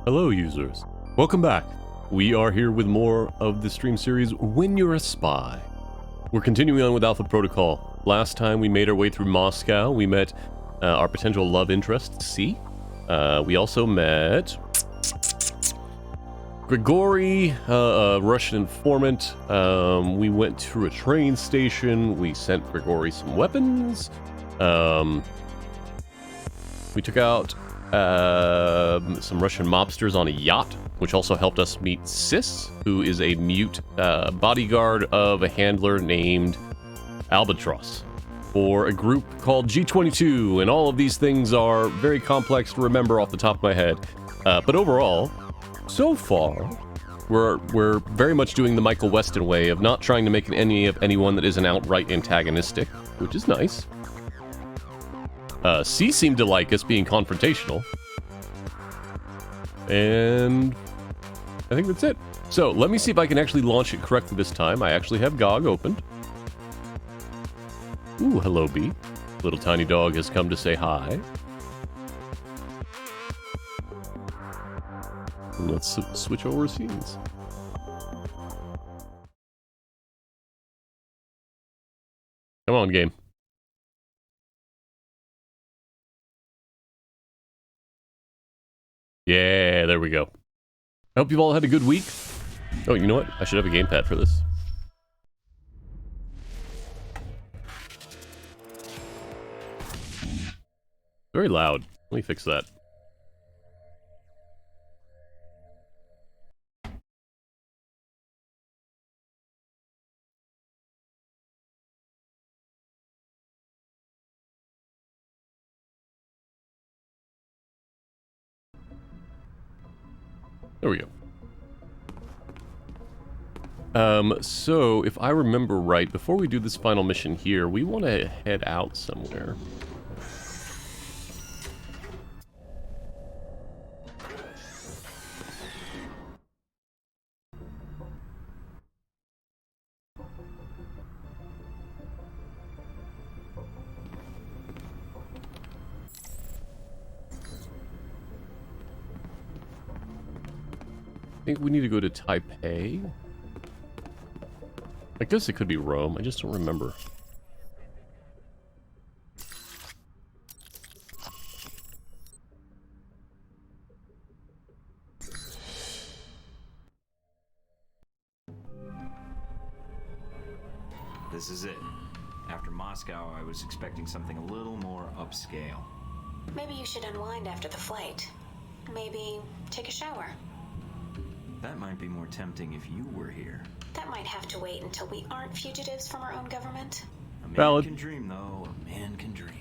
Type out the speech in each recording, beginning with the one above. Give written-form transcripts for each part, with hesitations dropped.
Hello users, welcome back. We are here with more of the stream series When You're a Spy. We're continuing on with Alpha Protocol. Last time we made our way through Moscow, we met our potential love interest, C. We also met Grigory, a Russian informant. We went to a train station, we sent Grigory some weapons. We took out some Russian mobsters on a yacht, which also helped us meet Sis, who is a mute bodyguard of a handler named Albatross, for a group called G22, and all of these things are very complex to remember off the top of my head. But overall, so far, we're very much doing the Michael Weston way of not trying to make an enemy of anyone that isn't outright antagonistic, which is nice. C seemed to like us being confrontational. And I think that's it. So let me see if I can actually launch it correctly this time. I actually have GOG opened. Ooh, hello B. Little tiny dog has come to say hi. And let's switch over scenes. Come on, game. Yeah, there we go. I hope you've all had a good week. Oh, you know what? I should have a gamepad for this. Very loud. Let me fix that. There we go. So if I remember right, before we do this final mission here, we want to head out somewhere. I think we need to go to Taipei. I guess it could be Rome. I just don't remember. This is it. After Moscow, I was expecting something a little more upscale. Maybe you should unwind after the flight. Maybe take a shower. That might be more tempting if you were here. That might have to wait until we aren't fugitives from our own government. A man Valid. can dream, though. A man can dream.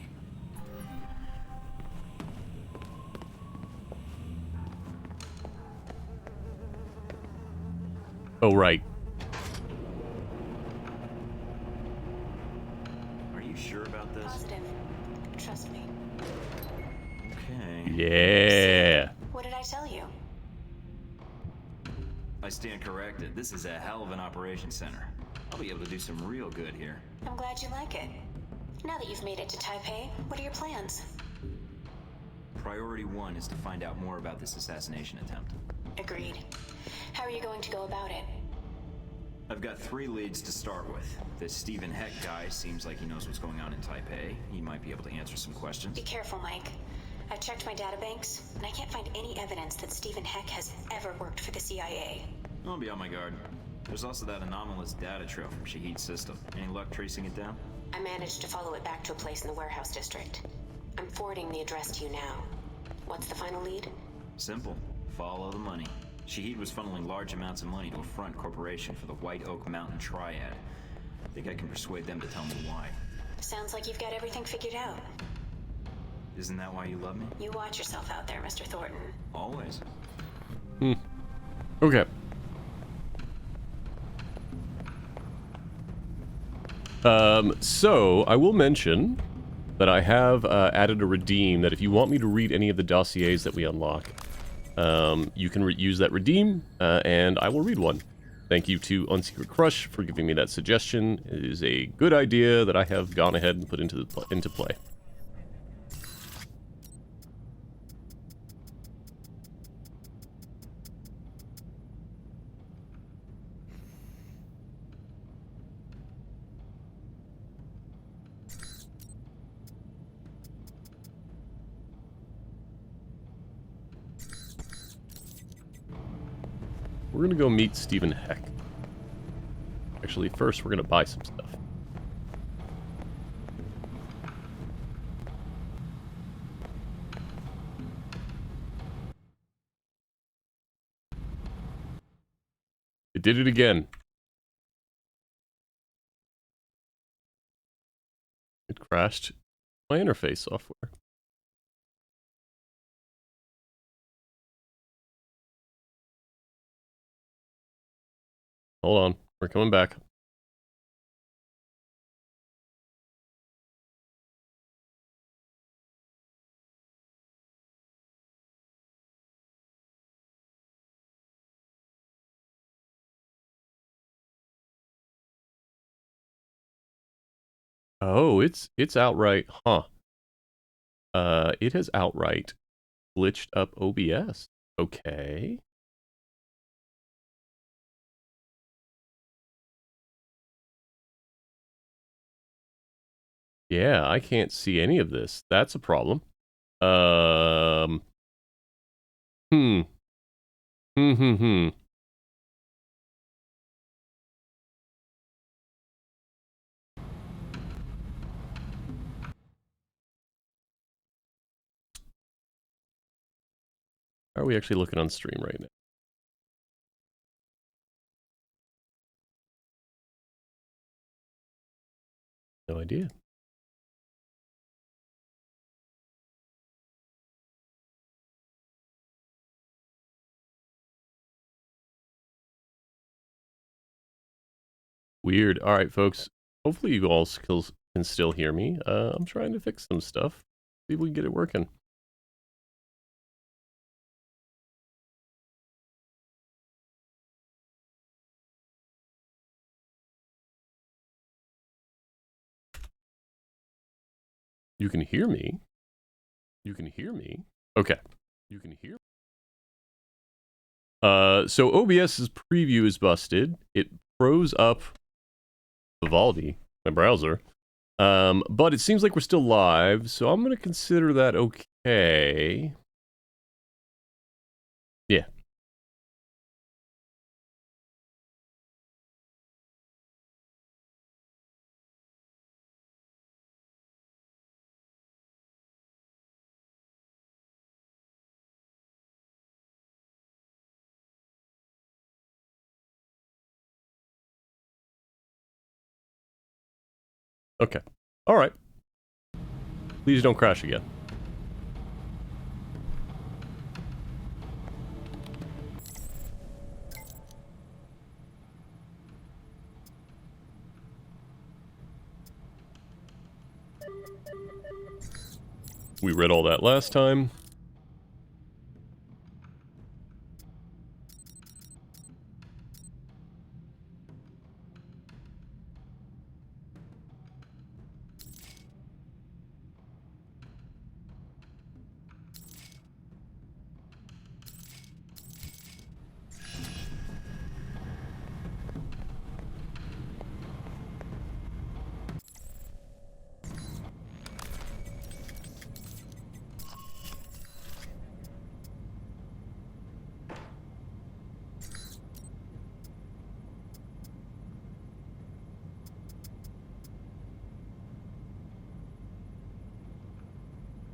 Oh, right. Are you sure about this? Positive. Trust me. Okay. Yeah. What did I tell you? I stand corrected. This is a hell of an operation center. I'll be able to do some real good here. I'm glad you like it. Now that you've made it to Taipei, what are your plans? Priority 1 is to find out more about this assassination attempt. Agreed. How are you going to go about it? I've got 3 leads to start with. This Stephen Heck guy seems like he knows what's going on in Taipei. He might be able to answer some questions. Be careful, Mike. I've checked my databanks, and I can't find any evidence that Stephen Heck has ever worked for the CIA. I'll be on my guard. There's also that anomalous data trail from Shahid's system. Any luck tracing it down? I managed to follow it back to a place in the warehouse district. I'm forwarding the address to you now. What's the final lead? Simple. Follow the money. Shahid was funneling large amounts of money to a front corporation for the White Oak Mountain Triad. Think I can persuade them to tell me why. Sounds like you've got everything figured out. Isn't that why you love me? You watch yourself out there, Mr. Thornton. Always. Okay. So I will mention that I have added a redeem that if you want me to read any of the dossiers that we unlock, you can use that redeem, and I will read one. Thank you to Unsecret Crush for giving me that suggestion. It is a good idea that I have gone ahead and put into play. we're gonna go meet Stephen Heck. Actually, first we're gonna buy some stuff. It did it again. It crashed my interface software. Hold on, we're coming back. Oh, it's outright, huh? It has outright glitched up OBS. Okay. Yeah, I can't see any of this. That's a problem. Um. Hmm. Hmm. Hmm. Hmm. How are we actually looking on stream right now? No idea. Weird. All right, folks. Hopefully you all can still hear me. I'm trying to fix some stuff. See if we can get it working. You can hear me? You can hear me? Okay. You can hear me? So OBS's preview is busted. It froze up Vivaldi, my browser. But it seems like we're still live, so I'm going to consider that okay. Yeah. Okay. All right. Please don't crash again. We read all that last time.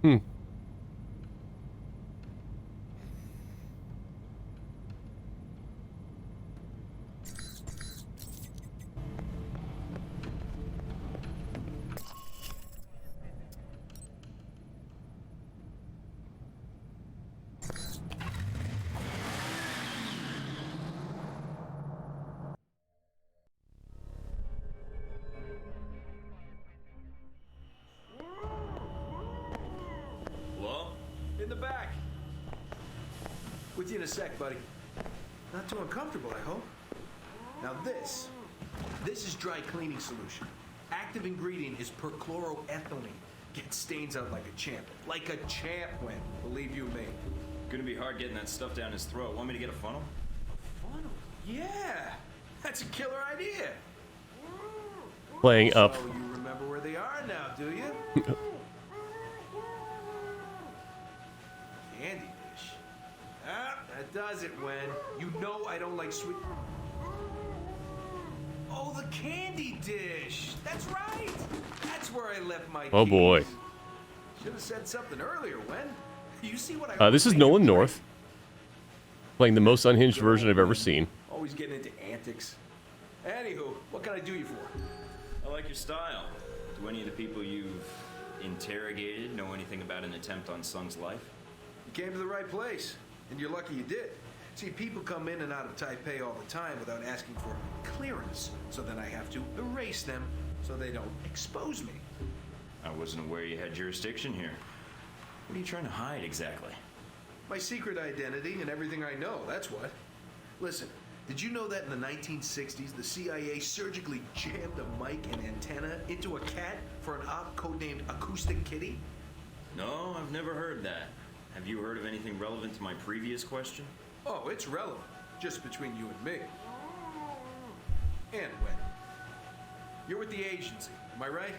Hmm. Hello? In the back. With you in a sec, buddy. Not too uncomfortable, I hope. Now this is dry cleaning solution. Active ingredient is perchloroethylene. Gets stains out like a champ. Like a champ went, believe you me. Gonna be hard getting that stuff down his throat. Want me to get a funnel? Funnel? Yeah! That's a killer idea! Playing up. So you remember where they are now, do you? Candy dish. Ah, That does it, Wen. You know I don't like sweet... Oh, the candy dish! That's right! That's where I left my Oh keys. boy. Should have said something earlier, Wen. You see what I... This is Nolan North, playing the most unhinged version I've ever seen. Always getting into antics. Anywho, what can I do you for? I like your style. Do any of the people you've interrogated know anything about an attempt on Sung's life? You came to the right place, and you're lucky you did. See, people come in and out of Taipei all the time without asking for clearance, so then I have to erase them so they don't expose me. I wasn't aware you had jurisdiction here. What are you trying to hide exactly? My secret identity and everything I know, that's what. Listen, did you know that in the 1960s, the CIA surgically jammed a mic and antenna into a cat for an op codenamed Acoustic Kitty? No, I've never heard that. Have you heard of anything relevant to my previous question? Oh, it's relevant. Just between you and me. And when? You're with the agency, am I right?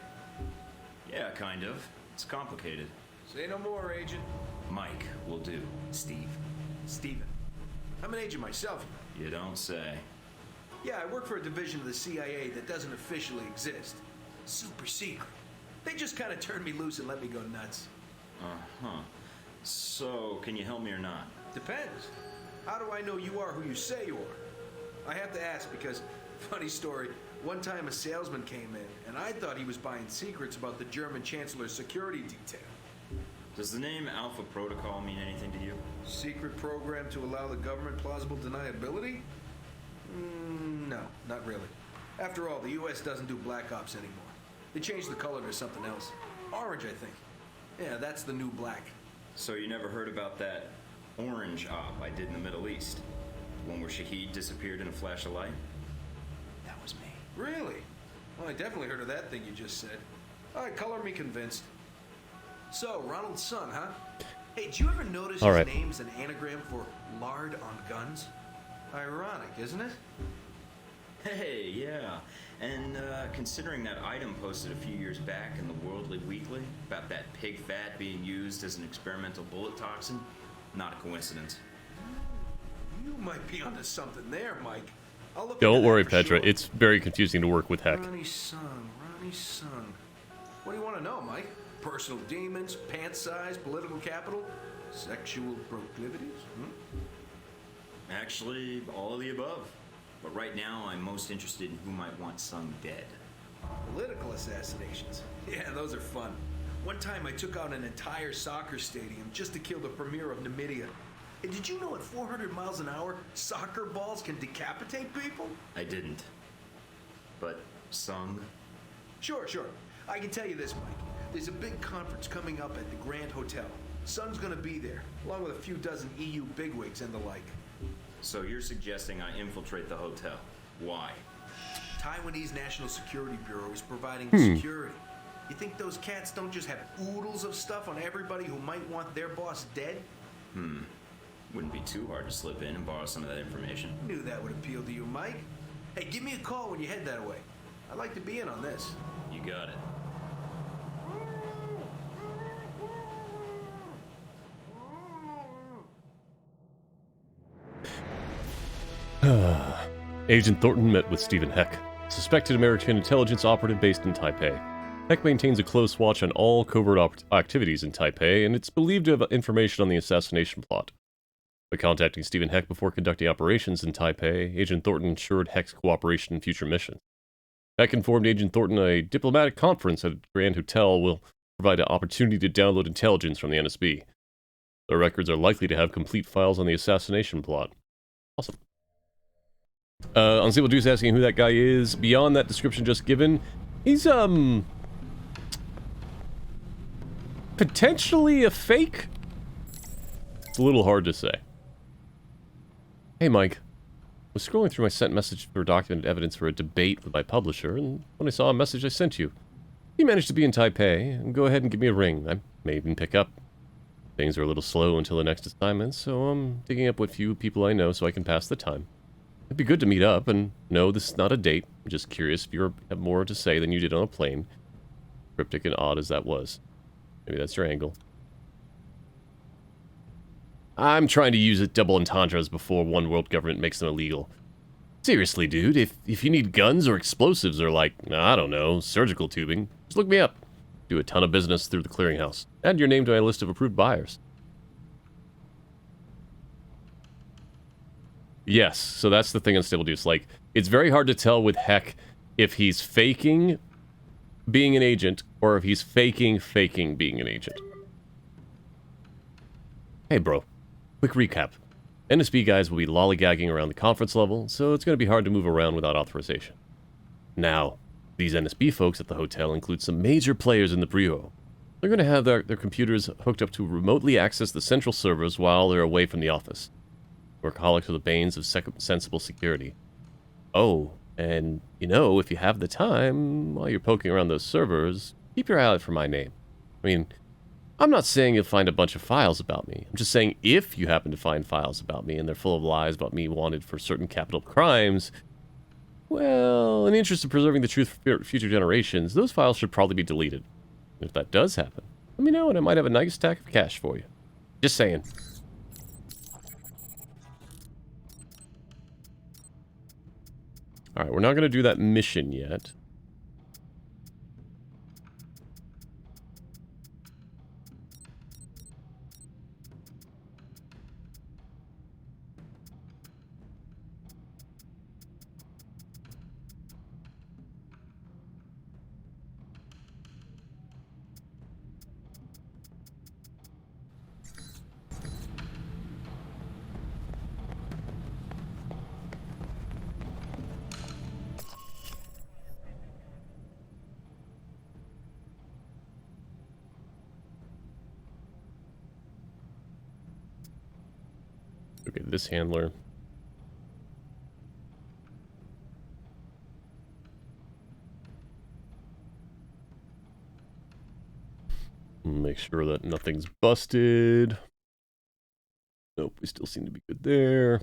Yeah, kind of. It's complicated. Say no more, Agent. Mike will do. Steve. Steven. I'm an agent myself. You don't say. Yeah, I work for a division of the CIA that doesn't officially exist. Super secret. They just kind of turned me loose and let me go nuts. Uh-huh. So, can you help me or not? Depends. How do I know you are who you say you are? I have to ask because, funny story, one time a salesman came in and I thought he was buying secrets about the German Chancellor's security detail. Does the name Alpha Protocol mean anything to you? Secret program to allow the government plausible deniability? No, not really. After all, the U.S. doesn't do black ops anymore. They changed the color to something else. Orange, I think. Yeah, that's the new black. So you never heard about that orange op I did in the Middle East? The one where Shahid disappeared in a flash of light? That was me. Really? Well, I definitely heard of that thing you just said. All right, color me convinced. So, Ronald Sung, huh? Hey, did you ever notice All his right. name's an anagram for lard on guns? Ironic, isn't it? Hey, yeah. And considering that item posted a few years back in the Worldly Weekly about that pig fat being used as an experimental bullet toxin, not a coincidence. You might be onto something there, Mike. I'll look Don't into that worry, for Petra. sure. It's very confusing to work with Heck. Ronnie Sung, Ronnie Sung. What do you want to know, Mike? Personal demons, pant size, political capital, sexual proclivities? Actually, all of the above. But right now, I'm most interested in who might want Sung dead. Political assassinations. Yeah, those are fun. One time I took out an entire soccer stadium just to kill the premier of Namibia. And did you know at 400 miles an hour, soccer balls can decapitate people? I didn't. But Sung? Sure. I can tell you this, Mike. There's a big conference coming up at the Grand Hotel. Sung's gonna be there, along with a few dozen EU bigwigs and the like. So you're suggesting I infiltrate the hotel. Why? Taiwanese National Security Bureau is providing security. You think those cats don't just have oodles of stuff on everybody who might want their boss dead? Wouldn't be too hard to slip in and borrow some of that information. Knew that would appeal to you, Mike. Hey, give me a call when you head that way. I'd like to be in on this. You got it. Agent Thornton met with Stephen Heck, suspected American intelligence operative based in Taipei. Heck maintains a close watch on all covert activities in Taipei, and it's believed to have information on the assassination plot. By contacting Stephen Heck before conducting operations in Taipei, Agent Thornton ensured Heck's cooperation in future missions. Heck informed Agent Thornton a diplomatic conference at Grand Hotel will provide an opportunity to download intelligence from the NSB. The records are likely to have complete files on the assassination plot. Awesome. Unstable Juice asking who that guy is. Beyond that description just given, he's, potentially a fake? It's a little hard to say. Hey, Mike. I was scrolling through my sent message for documented evidence for a debate with my publisher, and when I saw a message I sent you, you managed to be in Taipei, go ahead and give me a ring. I may even pick up. Things are a little slow until the next assignment, so I'm digging up what few people I know so I can pass the time. It'd be good to meet up, and no, this is not a date. I'm just curious if you have more to say than you did on a plane. Cryptic and odd as that was. Maybe that's your angle. I'm trying to use it double entendres before one world government makes them illegal. Seriously, dude, if you need guns or explosives or, like, I don't know, surgical tubing, just look me up. Do a ton of business through the clearinghouse. Add your name to my list of approved buyers. Yes, so that's the thing on Stable Deuce. Like, it's very hard to tell with Heck if he's faking being an agent or if he's faking being an agent. Hey, bro. Quick recap. NSB guys will be lollygagging around the conference level, so it's going to be hard to move around without authorization. Now, these NSB folks at the hotel include some major players in the Brio. They're going to have their computers hooked up to remotely access the central servers while they're away from the office. Workaholics are the banes of sensible security. Oh, and, you know, if you have the time, while you're poking around those servers, keep your eye out for my name. I mean, I'm not saying you'll find a bunch of files about me. I'm just saying if you happen to find files about me and they're full of lies about me wanted for certain capital crimes, well, in the interest of preserving the truth for future generations, those files should probably be deleted. And if that does happen, let me know and I might have a nice stack of cash for you. Just saying. Alright, we're not going to do that mission yet. Okay, this handler. Make sure that nothing's busted. Nope, we still seem to be good there.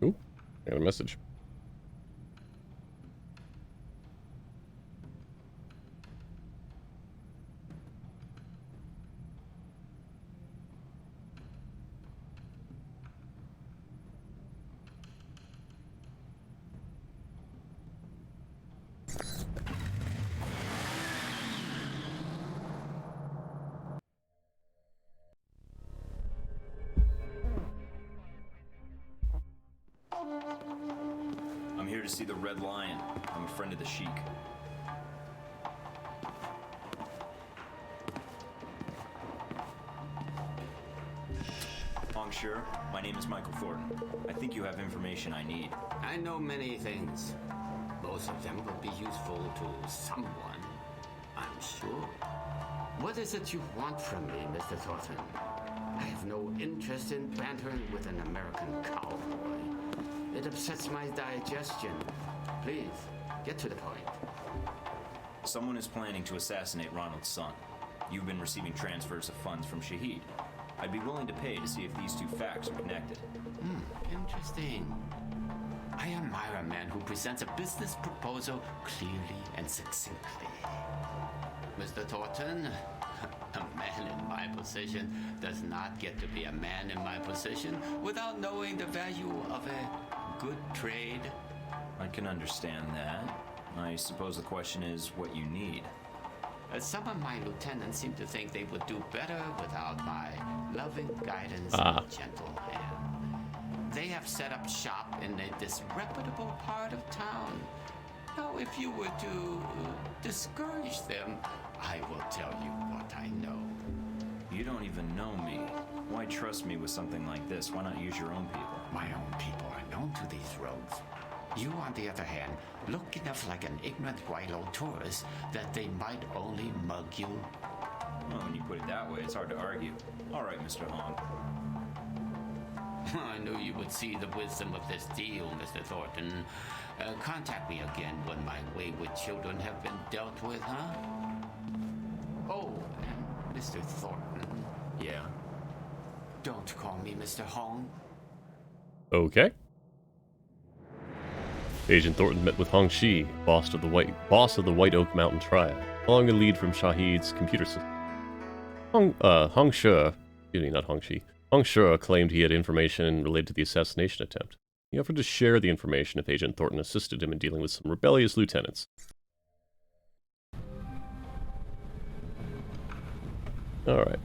Ooh, got a message. I'm here to see the Red Lion. I'm a friend of the Sheik. Sure. My name is Michael Thornton. I think you have information I need. I know many things. Most of them will be useful to someone, I'm sure. What is it you want from me, Mr. Thornton? I have no interest in bantering with an American cowboy. It upsets my digestion. Please, get to the point. Someone is planning to assassinate Ronald's son. You've been receiving transfers of funds from Shahid. I'd be willing to pay to see if these two facts are connected. Interesting. I admire a man who presents a business proposal clearly and succinctly. Mr. Thornton, a man in my position does not get to be a man in my position without knowing the value of a good trade. I can understand that. I suppose the question is what you need. Some of my lieutenants seem to think they would do better without my loving guidance and gentle hand. They have set up shop in a disreputable part of town. Now, if you were to discourage them, I will tell you what I know. You don't even know me. Why trust me with something like this? Why not use your own people? My own people are known to these roads. You, on the other hand, look enough like an ignorant Rilo tourist that they might only mug you. Well, when you put it that way, it's hard to argue. All right, Mr. Hong. I knew you would see the wisdom of this deal, Mr. Thornton. Contact me again when my wayward children have been dealt with, huh? Oh, and Mr. Thornton. Yeah? Don't call me Mr. Hong. Okay. Agent Thornton met with Hong Shi, boss of the White Oak Mountain Triad, following a lead from Shahid's computer system. Hong Shi, excuse me, not Hong Shi. Hong Shi claimed he had information related to the assassination attempt. He offered to share the information if Agent Thornton assisted him in dealing with some rebellious lieutenants. Alright.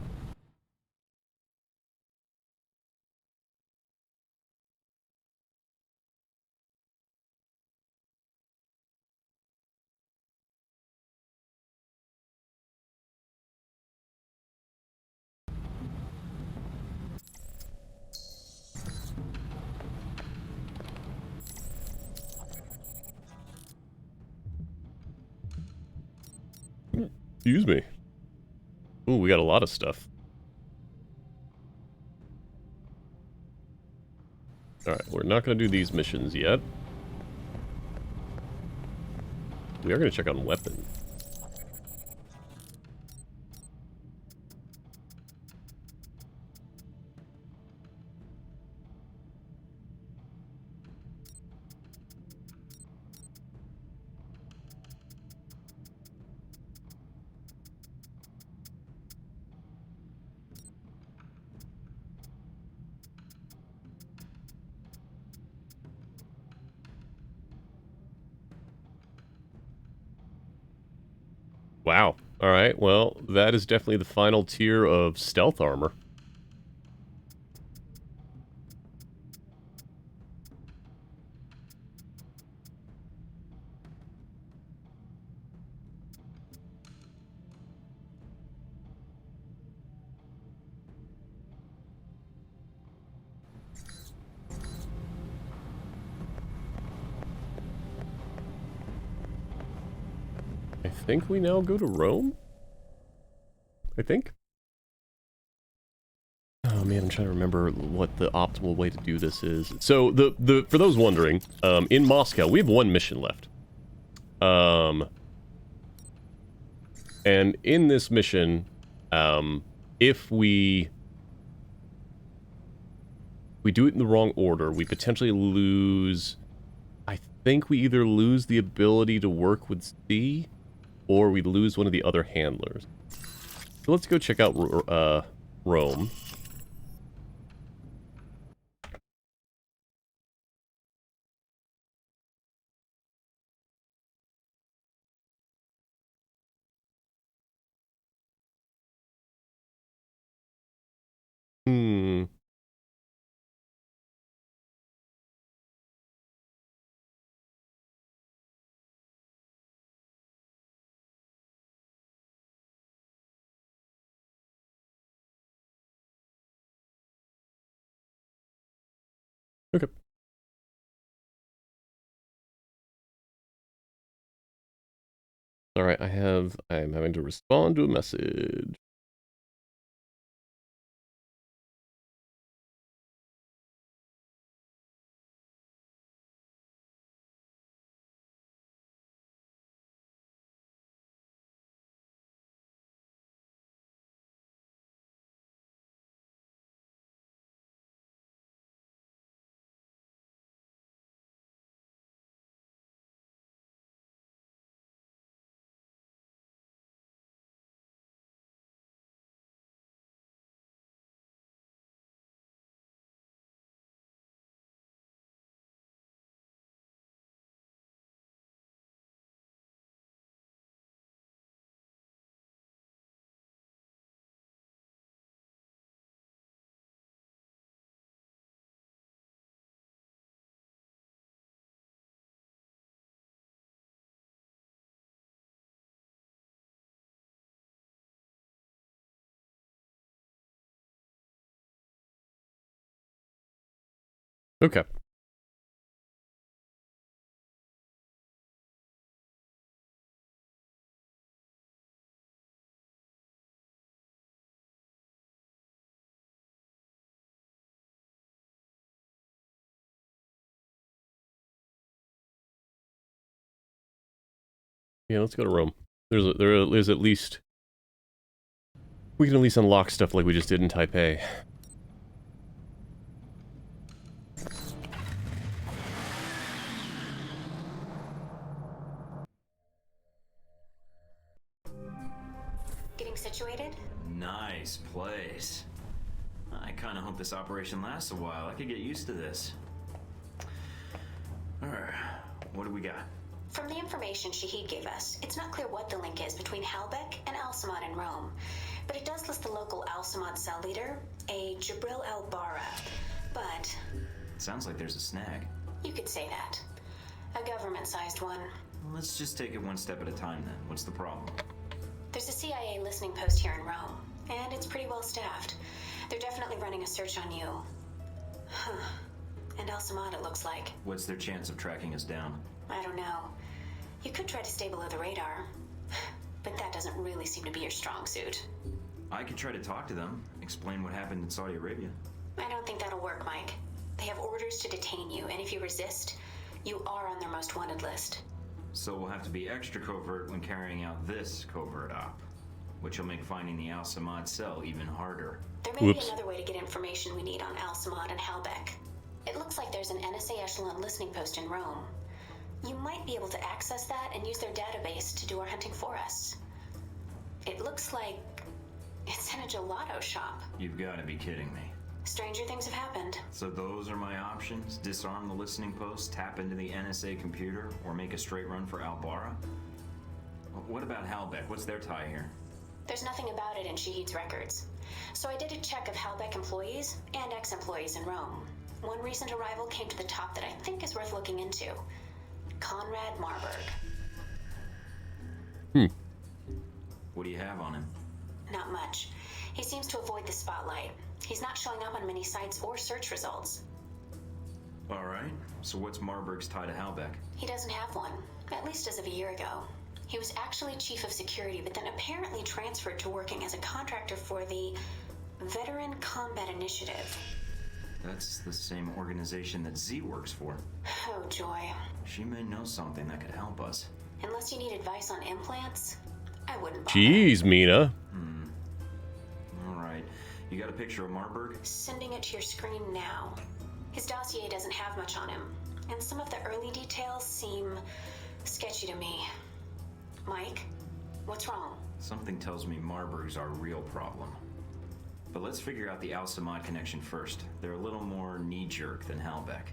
Excuse me. Ooh, we got a lot of stuff. Alright, we're not going to do these missions yet. We are going to check on weapons. Wow. Alright, well, that is definitely the final tier of stealth armor. I think we now go to Rome? I think? Oh man, I'm trying to remember what the optimal way to do this is. So, for those wondering, in Moscow, we have one mission left. And in this mission, if we do it in the wrong order, we potentially lose... I think we either lose the ability to work with C, or we lose one of the other handlers. So let's go check out Rome. Okay. Alright, I'm having to respond to a message. Okay. Yeah, let's go to Rome. There is at least... We can at least unlock stuff like we just did in Taipei. situated? Nice place. I kind of hope this operation lasts a while. I could get used to this. Alright, what do we got? From the information Shahid gave us, it's not clear what the link is between Halbech and Al-Samad in Rome. But it does list the local Al-Samad cell leader, a Jibril El-Bara. But Sounds like there's a snag. you could say that. A government-sized one. Let's just take it one step at a time then. What's the problem? There's a CIA listening post here in Rome, and it's pretty well staffed. They're definitely running a search on you. Huh. And Al-Samad, it looks like. What's their chance of tracking us down? I don't know. You could try to stay below the radar, but that doesn't really seem to be your strong suit. I could try to talk to them, explain what happened in Saudi Arabia. I don't think that'll work, Mike. They have orders to detain you, and if you resist, you are on their most wanted list. So we'll have to be extra covert when carrying out this covert op, which will make finding the Al-Samad cell even harder. There may be another way to get information we need on Al-Samad and Halbech. It looks like there's an NSA echelon listening post in Rome. You might be able to access that and use their database to do our hunting for us. It looks like it's in a gelato shop. You've got to be kidding me. Stranger things have happened. So those are my options? Disarm the listening post, tap into the NSA computer, or make a straight run for Al-Bara? What about Halbech? What's their tie here? There's nothing about it in Shahid's records. So I did a check of Halbech employees and ex-employees in Rome. One recent arrival came to the top that I think is worth looking into. Conrad Marburg. What do you have on him? Not much. He seems to avoid the spotlight. He's not showing up on many sites or search results. Alright, so what's Marburg's tie to Halbech? He doesn't have one, at least as of a year ago. He was actually chief of security, but then apparently transferred to working as a contractor for the Veteran Combat Initiative. That's the same organization that Z works for. Oh, joy. She may know something that could help us. Unless you need advice on implants, I wouldn't bother. Jeez, Mina. Alright, you got a picture of Marburg? Sending it to your screen now. His dossier doesn't have much on him, and some of the early details seem sketchy to me. Mike, what's wrong? Something tells me Marburg's our real problem. But let's figure out the Al-Samad connection first. They're a little more knee-jerk than Halbech.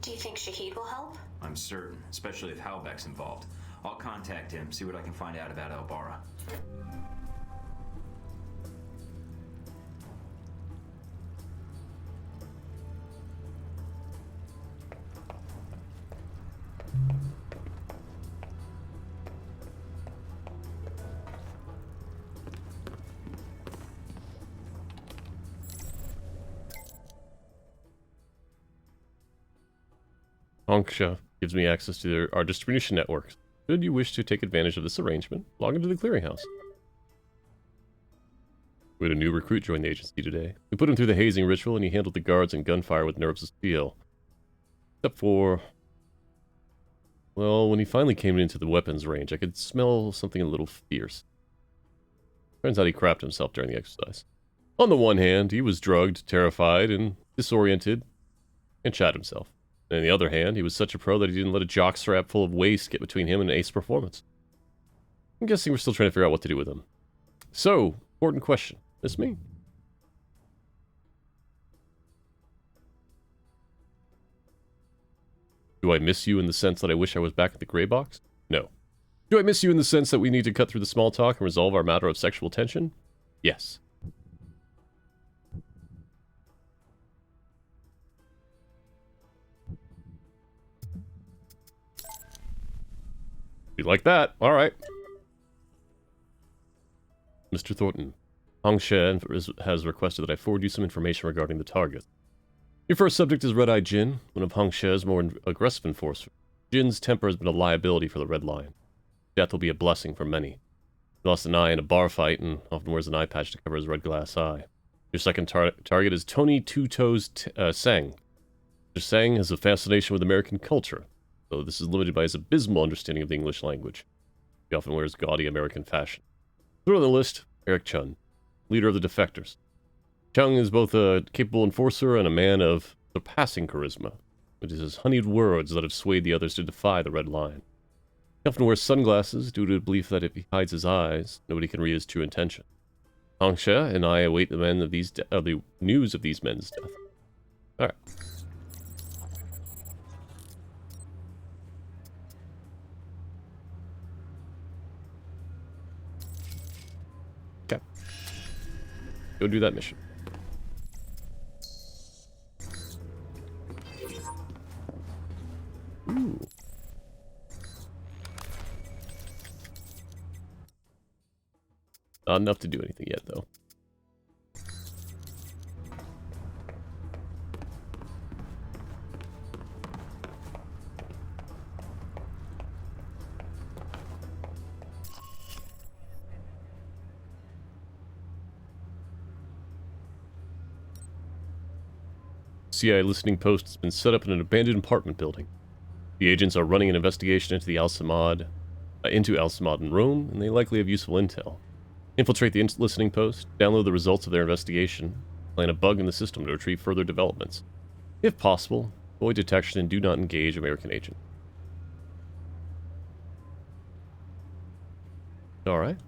Do you think Shahid will help? I'm certain, especially if Halbech's involved. I'll contact him, see what I can find out about El-Bara. Hongsha gives me access to our distribution networks. Should you wish to take advantage of this arrangement, log into the clearinghouse. We had a new recruit join the agency today. We put him through the hazing ritual and he handled the guards and gunfire with nerves of steel. Except for... well, when he finally came into the weapons range, I could smell something a little fierce. Turns out he crapped himself during the exercise. On the one hand, he was drugged, terrified, and disoriented, and shot himself. And on the other hand, he was such a pro that he didn't let a jockstrap full of waste get between him and an ace performance. I'm guessing we're still trying to figure out what to do with him. So, important question. This me? Do I miss you in the sense that I wish I was back at the gray box? No. Do I miss you in the sense that we need to cut through the small talk and resolve our matter of sexual tension? Yes. You like that? All right. Mr. Thornton, Hong Shen has requested that I forward you some information regarding the target. Your first subject is Red-Eye Jin, one of Hong She's more aggressive enforcers. Jin's temper has been a liability for the Red Lion. Death will be a blessing for many. He lost an eye in a bar fight and often wears an eye patch to cover his red glass eye. Your second target is Tony Two Toes Sang. Mr. Sang has a fascination with American culture, though this is limited by his abysmal understanding of the English language. He often wears gaudy American fashion. Third on the list, Eric Chun, leader of the Defectors. Chung is both a capable enforcer and a man of surpassing charisma. It is his honeyed words that have swayed the others to defy the Red Lion. He often wears sunglasses due to the belief that if he hides his eyes, nobody can read his true intention. Angsha and I await the the news of these men's death. Alright. Okay. Go do that mission. Ooh. Not enough to do anything yet, though. CIA listening post has been set up in an abandoned apartment building. The agents are running an investigation into Al-Samad and Rome, and they likely have useful intel. Infiltrate the listening post, download the results of their investigation, plant a bug in the system to retrieve further developments. If possible, avoid detection and do not engage American agents. Alright.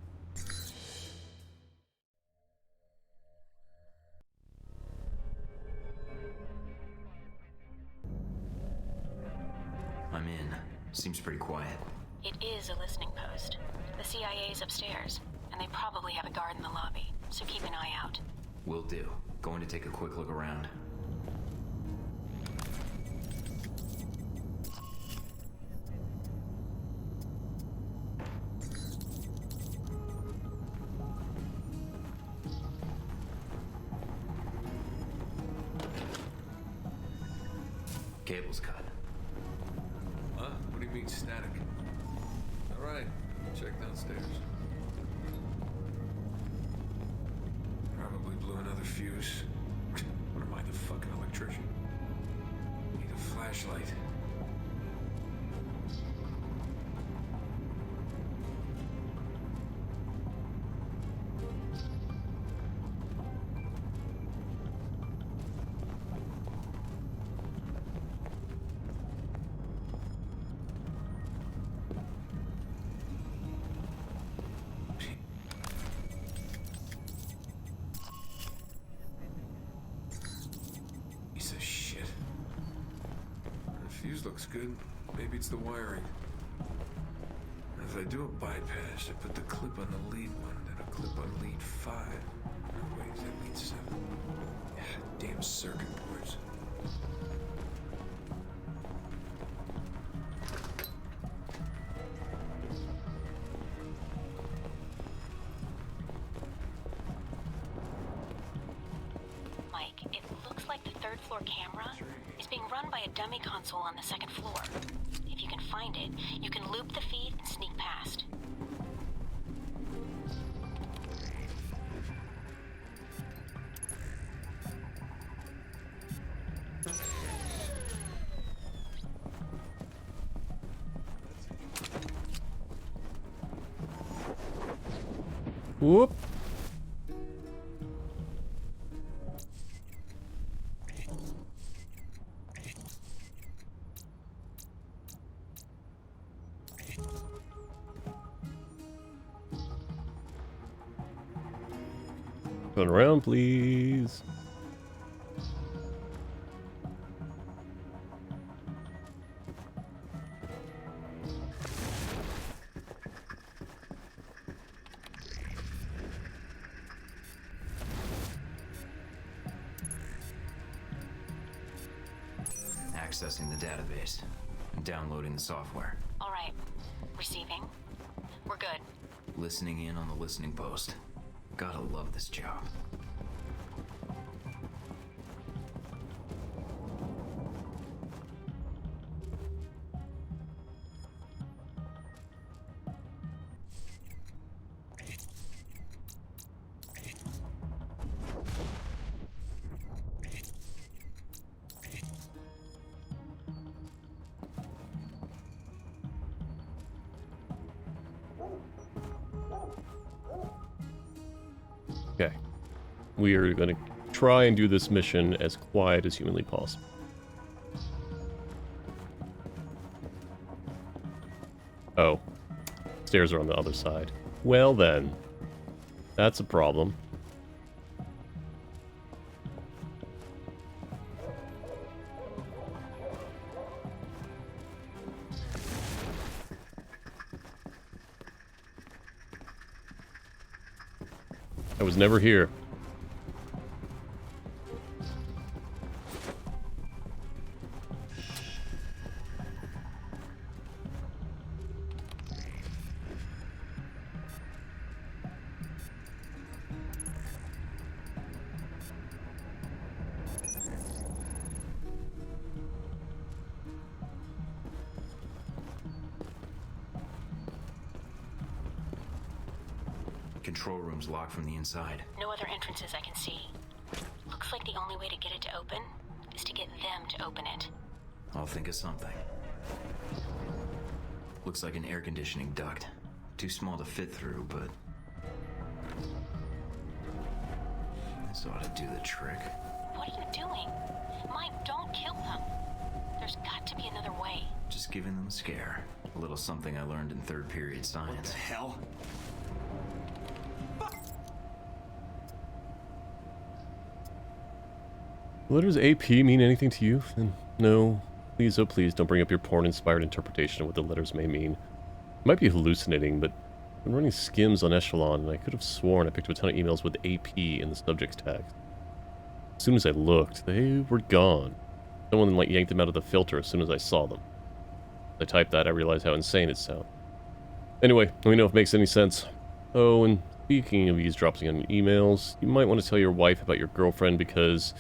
I'm in. Seems pretty quiet. It is a listening post. The CIA's upstairs, and they probably have a guard in the lobby, so keep an eye out. Will do. Going to take a quick look around. Cable's cut. Huh? What do you mean, static? Alright, check downstairs. Probably blew another fuse. What am I, the fucking electrician? Need a flashlight. Piece of shit. The fuse looks good. Maybe it's the wiring. If I do a bypass, I put the clip on the lead one, then a clip on lead 5. Oh, wait, is that lead 7? Damn circuit boards. Mike, it looks like the third floor camera is being run by a dummy console on the second floor. If you can find it, you can loop the feed and sneak past. Whoop. Turn around, please. Accessing the database. And downloading the software. All right. Receiving. We're good. Listening in on the listening post. Gotta love this job. Okay. We are going to try and do this mission as quiet as humanly possible. Oh. Stairs are on the other side. Well then. That's a problem. I was never here. Control room's locked from the inside. No other entrances I can see. Looks like the only way to get it to open is to get them to open it. I'll think of something. Looks like an air conditioning duct. Too small to fit through, but... this ought to do the trick. What are you doing? Mike, don't kill them. There's got to be another way. Just giving them a scare. A little something I learned in third period science. What the hell? Letters AP mean anything to you? Then no. Please, oh please, don't bring up your porn-inspired interpretation of what the letters may mean. I might be hallucinating, but I'm running skims on Echelon, and I could have sworn I picked up a ton of emails with AP in the subject text. As soon as I looked, they were gone. Someone like yanked them out of the filter as soon as I saw them. As I typed that, I realized how insane it sounded. Anyway, let me know if it makes any sense. Oh, and speaking of eavesdropping on emails, you might want to tell your wife about your girlfriend because...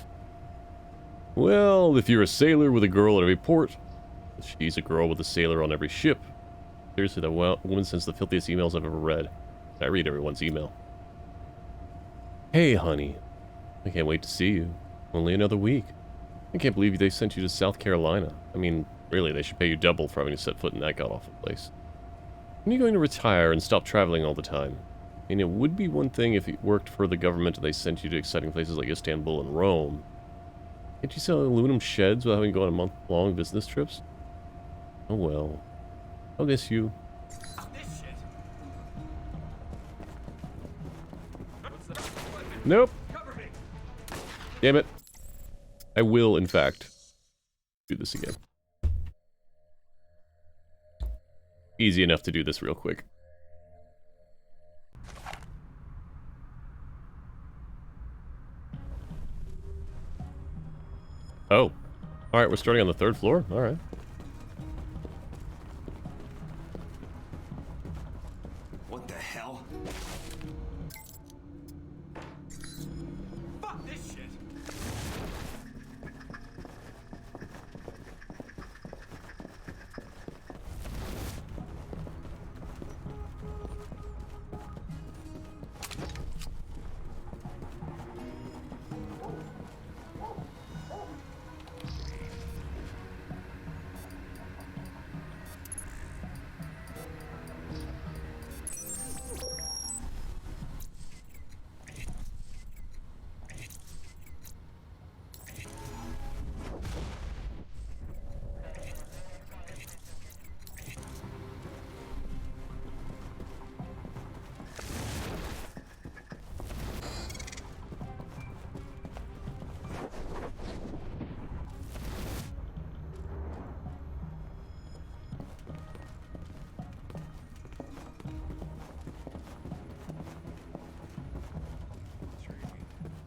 well, if you're a sailor with a girl at every port, she's a girl with a sailor on every ship. Seriously, that woman sends the filthiest emails I've ever read. I read everyone's email. Hey, honey. I can't wait to see you. Only another week. I can't believe they sent you to South Carolina. I mean, really, they should pay you double for having to set foot in that god-awful place. When are you going to retire and stop traveling all the time? I mean, it would be one thing if it worked for the government and they sent you to exciting places like Istanbul and Rome. Can't you sell aluminum sheds without having to go on month-long business trips? Oh well. I'll miss you. Nope. Damn it. I will, in fact, do this again. Easy enough to do this real quick. Oh. Alright, we're starting on the 3rd floor? Alright. What the hell? Fuck this shit!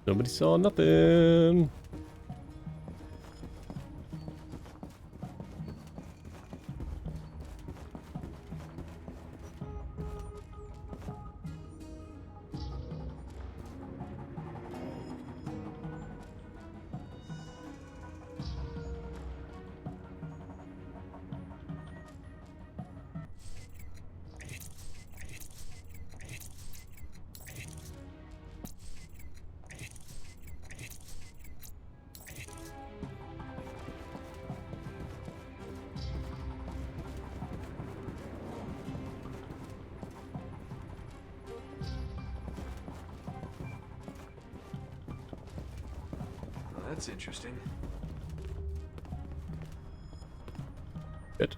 Nobody saw nothing. That's interesting. Good.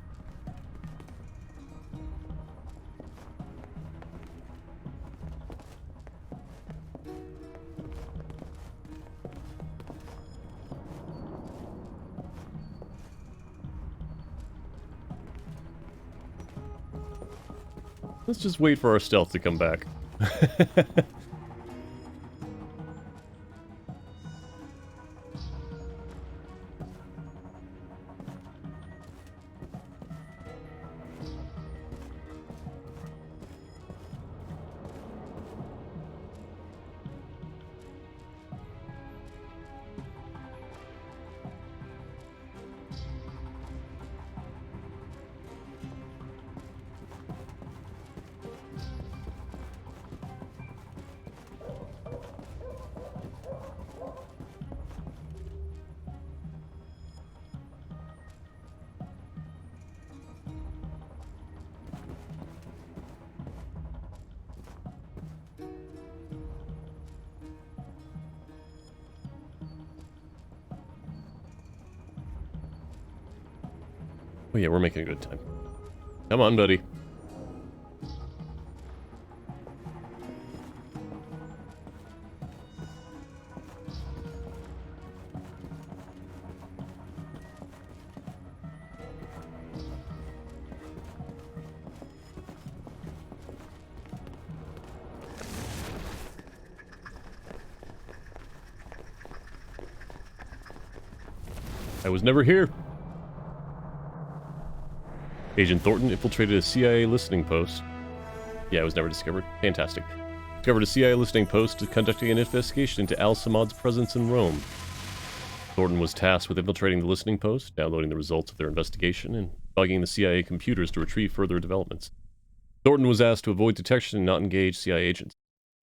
Let's just wait for our stealth to come back. Oh yeah, we're making a good time. Come on, buddy. I was never here. Agent Thornton infiltrated a CIA listening post. Yeah, it was never discovered. Fantastic. Discovered a CIA listening post conducting an investigation into Al-Samad's presence in Rome. Thornton was tasked with infiltrating the listening post, downloading the results of their investigation, and bugging the CIA computers to retrieve further developments. Thornton was asked to avoid detection and not engage CIA agents.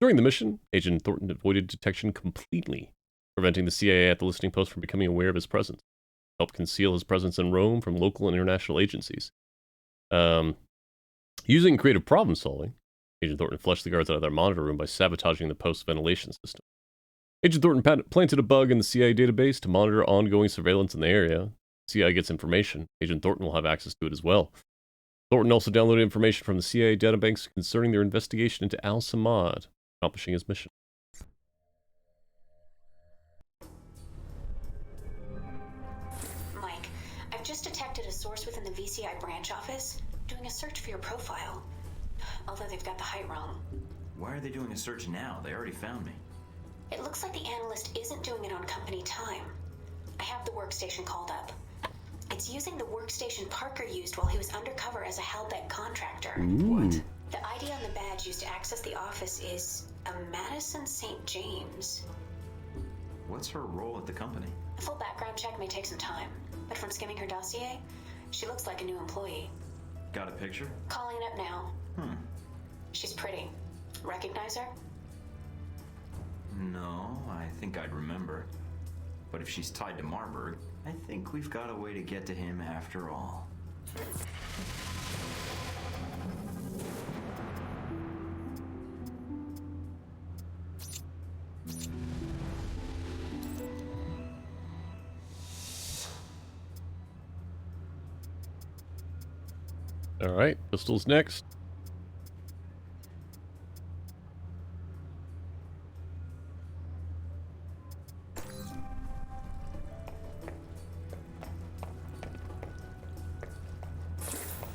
During the mission, Agent Thornton avoided detection completely, preventing the CIA at the listening post from becoming aware of his presence. Helped conceal his presence in Rome from local and international agencies. Using creative problem solving, Agent Thornton flushed the guards out of their monitor room by sabotaging the post's ventilation system. Agent Thornton planted a bug in the CIA database to monitor ongoing surveillance in the area. CIA gets information. Agent Thornton will have access to it as well. Thornton also downloaded information from the CIA databanks concerning their investigation into Al-Samad, accomplishing his mission. Mike, I've just detected a source within the VCI branch office doing a search for your profile. Although they've got the height wrong. Why are they doing a search now? They already found me. It looks like the analyst isn't doing it on company time. I have the workstation called up. It's using the workstation Parker used while he was undercover as a Halbeck contractor. What? The ID on the badge used to access the office is a Madison St. James. What's her role at the company? A full background check may take some time, but from skimming her dossier, she looks like a new employee. Got a picture? Calling it up now. She's pretty. Recognize her? No, I think I'd remember. But if she's tied to Marburg, I think we've got a way to get to him after all. Alright, pistols next.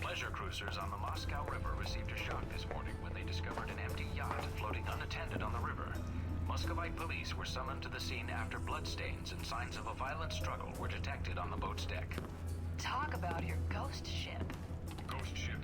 Pleasure cruisers on the Moscow River received a shock this morning when they discovered an empty yacht floating unattended on the river. Muscovite police were summoned to the scene after bloodstains and signs of a violent struggle were detected on the boat's deck. Talk about your ghost ship. Ghost ship.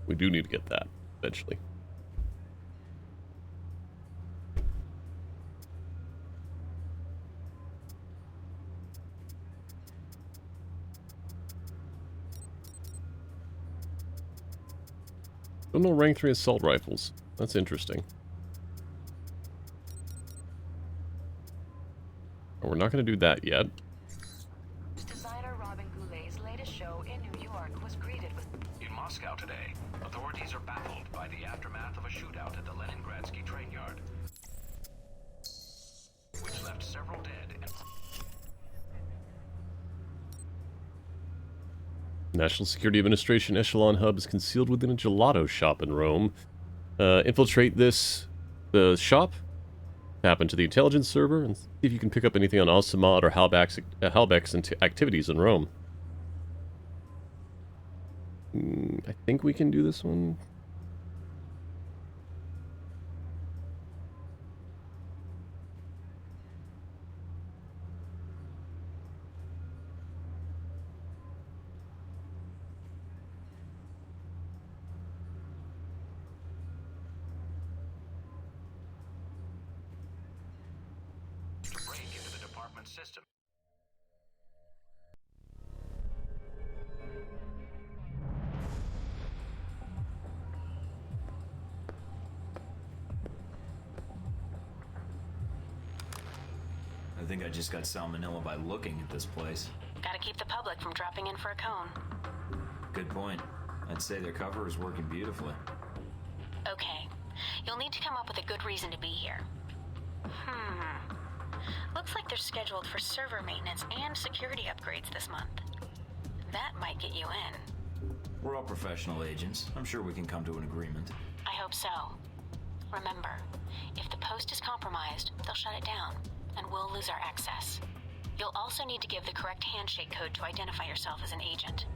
We do need to get that eventually. Still no rank 3 assault rifles. That's interesting. We're not going to do that yet. Designer Robin Goulet's latest show in New York was greeted with... In Moscow today, authorities are baffled by the aftermath of a shootout at the Leningradsky train yard, which left several dead and... National Security Administration Echelon Hub is concealed within a gelato shop in Rome. Infiltrate the shop, tap into the intelligence server, and see if you can pick up anything on Al-Samad or Halbeck's activities in Rome. I think we can do this one. system. I think I just got salmonella by looking at this place. Gotta keep the public from dropping in for a cone. Good point. I'd say their cover is working beautifully. Okay. You'll need to come up with a good reason to be here. Looks like they're scheduled for server maintenance and security upgrades this month. That might get you in. We're all professional agents. I'm sure we can come to an agreement. I hope so. Remember, if the post is compromised, they'll shut it down, and we'll lose our access. You'll also need to give the correct handshake code to identify yourself as an agent.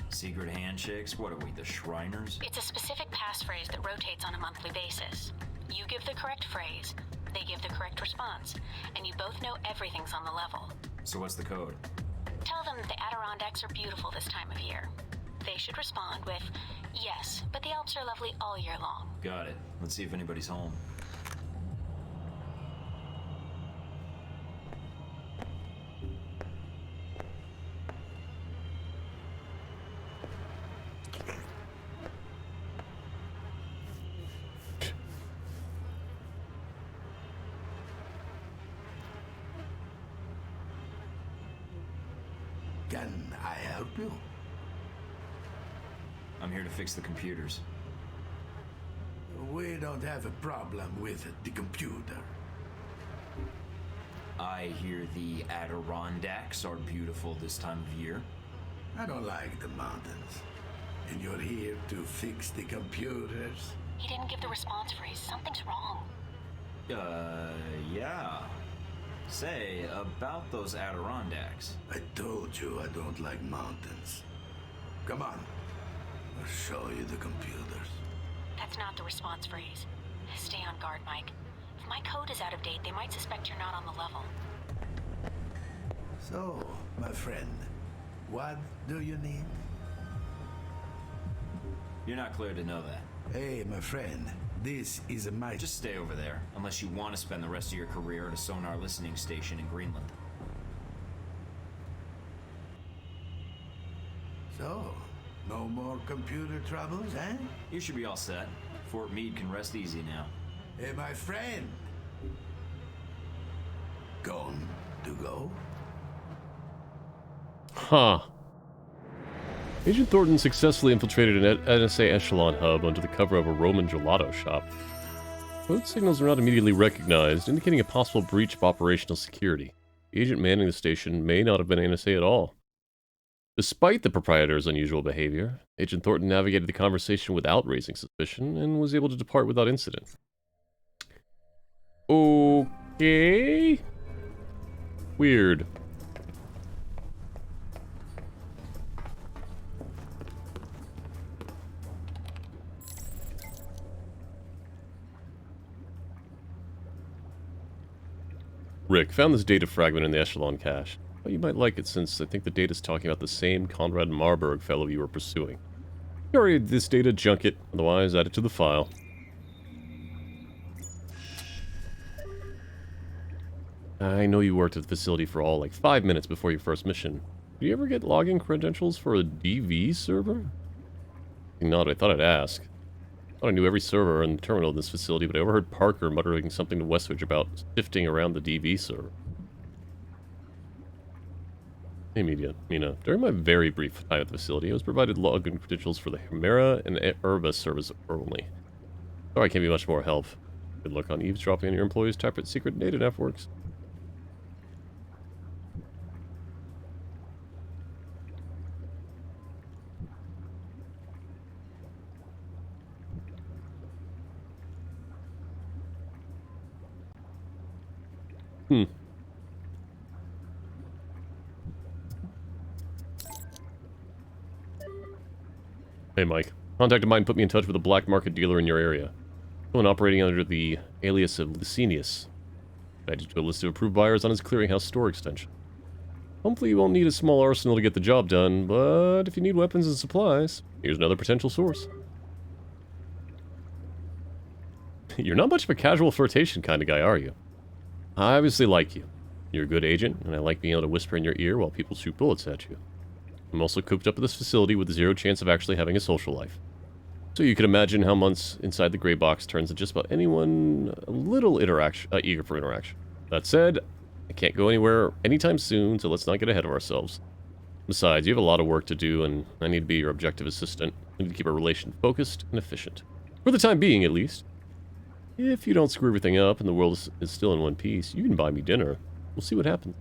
Secret handshakes? What are we, the Shriners? It's a specific passphrase that rotates on a monthly basis. You give the correct phrase, they give the correct response, and you both know everything's on the level. So what's the code? Tell them that the Adirondacks are beautiful this time of year. They should respond with, yes, but the Alps are lovely all year long. Got it. Let's see if anybody's home. Can I help you? I'm here to fix the computers. We don't have a problem with the computer. I hear the Adirondacks are beautiful this time of year. I don't like the mountains. And you're here to fix the computers? He didn't give the response phrase. Something's wrong. Yeah. Say, about those Adirondacks. I told you I don't like mountains. Come on. I'll show you the computers. That's not the response phrase. Stay on guard, Mike. If my code is out of date, they might suspect you're not on the level. So, my friend, what do you need? You're not clear to know that. Hey, my friend, this is my... Just stay over there, unless you want to spend the rest of your career at a sonar listening station in Greenland. So, no more computer troubles, eh? You should be all set. Fort Meade can rest easy now. Hey, my friend. Gone to go? Huh. Agent Thornton successfully infiltrated an NSA Echelon hub under the cover of a Roman gelato shop. Code signals were not immediately recognized, indicating a possible breach of operational security. The agent manning the station may not have been NSA at all. Despite the proprietor's unusual behavior, Agent Thornton navigated the conversation without raising suspicion and was able to depart without incident. Okay. Weird. Rick, found this data fragment in the Echelon cache. Well, you might like it since I think the data's talking about the same Conrad Marburg fellow you were pursuing. Carry this data, junk it, otherwise add it to the file. I know you worked at the facility for all like 5 minutes before your first mission. Did you ever get login credentials for a DV server? Not, I thought I'd ask. I thought I knew every server and terminal in this facility, but I overheard Parker muttering something to Westridge about shifting around the DV server. Hey, Mina. During my very brief time at the facility, I was provided login credentials for the Chimera and Urba servers only. Sorry I can't be much more help. Good luck on eavesdropping on your employees' separate secret data networks. Hey, Mike. Contact of mine put me in touch with a black market dealer in your area. Someone operating under the alias of Licinius. Added to a list of approved buyers on his clearinghouse store extension. Hopefully you won't need a small arsenal to get the job done, but if you need weapons and supplies, here's another potential source. You're not much of a casual flirtation kind of guy, are you? I obviously like you. You're a good agent, and I like being able to whisper in your ear while people shoot bullets at you. I'm also cooped up at this facility with zero chance of actually having a social life. So you can imagine how months inside the gray box turns into just about anyone a little eager for interaction. That said, I can't go anywhere anytime soon, so let's not get ahead of ourselves. Besides, you have a lot of work to do, and I need to be your objective assistant. I need to keep our relation focused and efficient. For the time being, at least. If you don't screw everything up and the world is still in one piece, you can buy me dinner. We'll see what happens.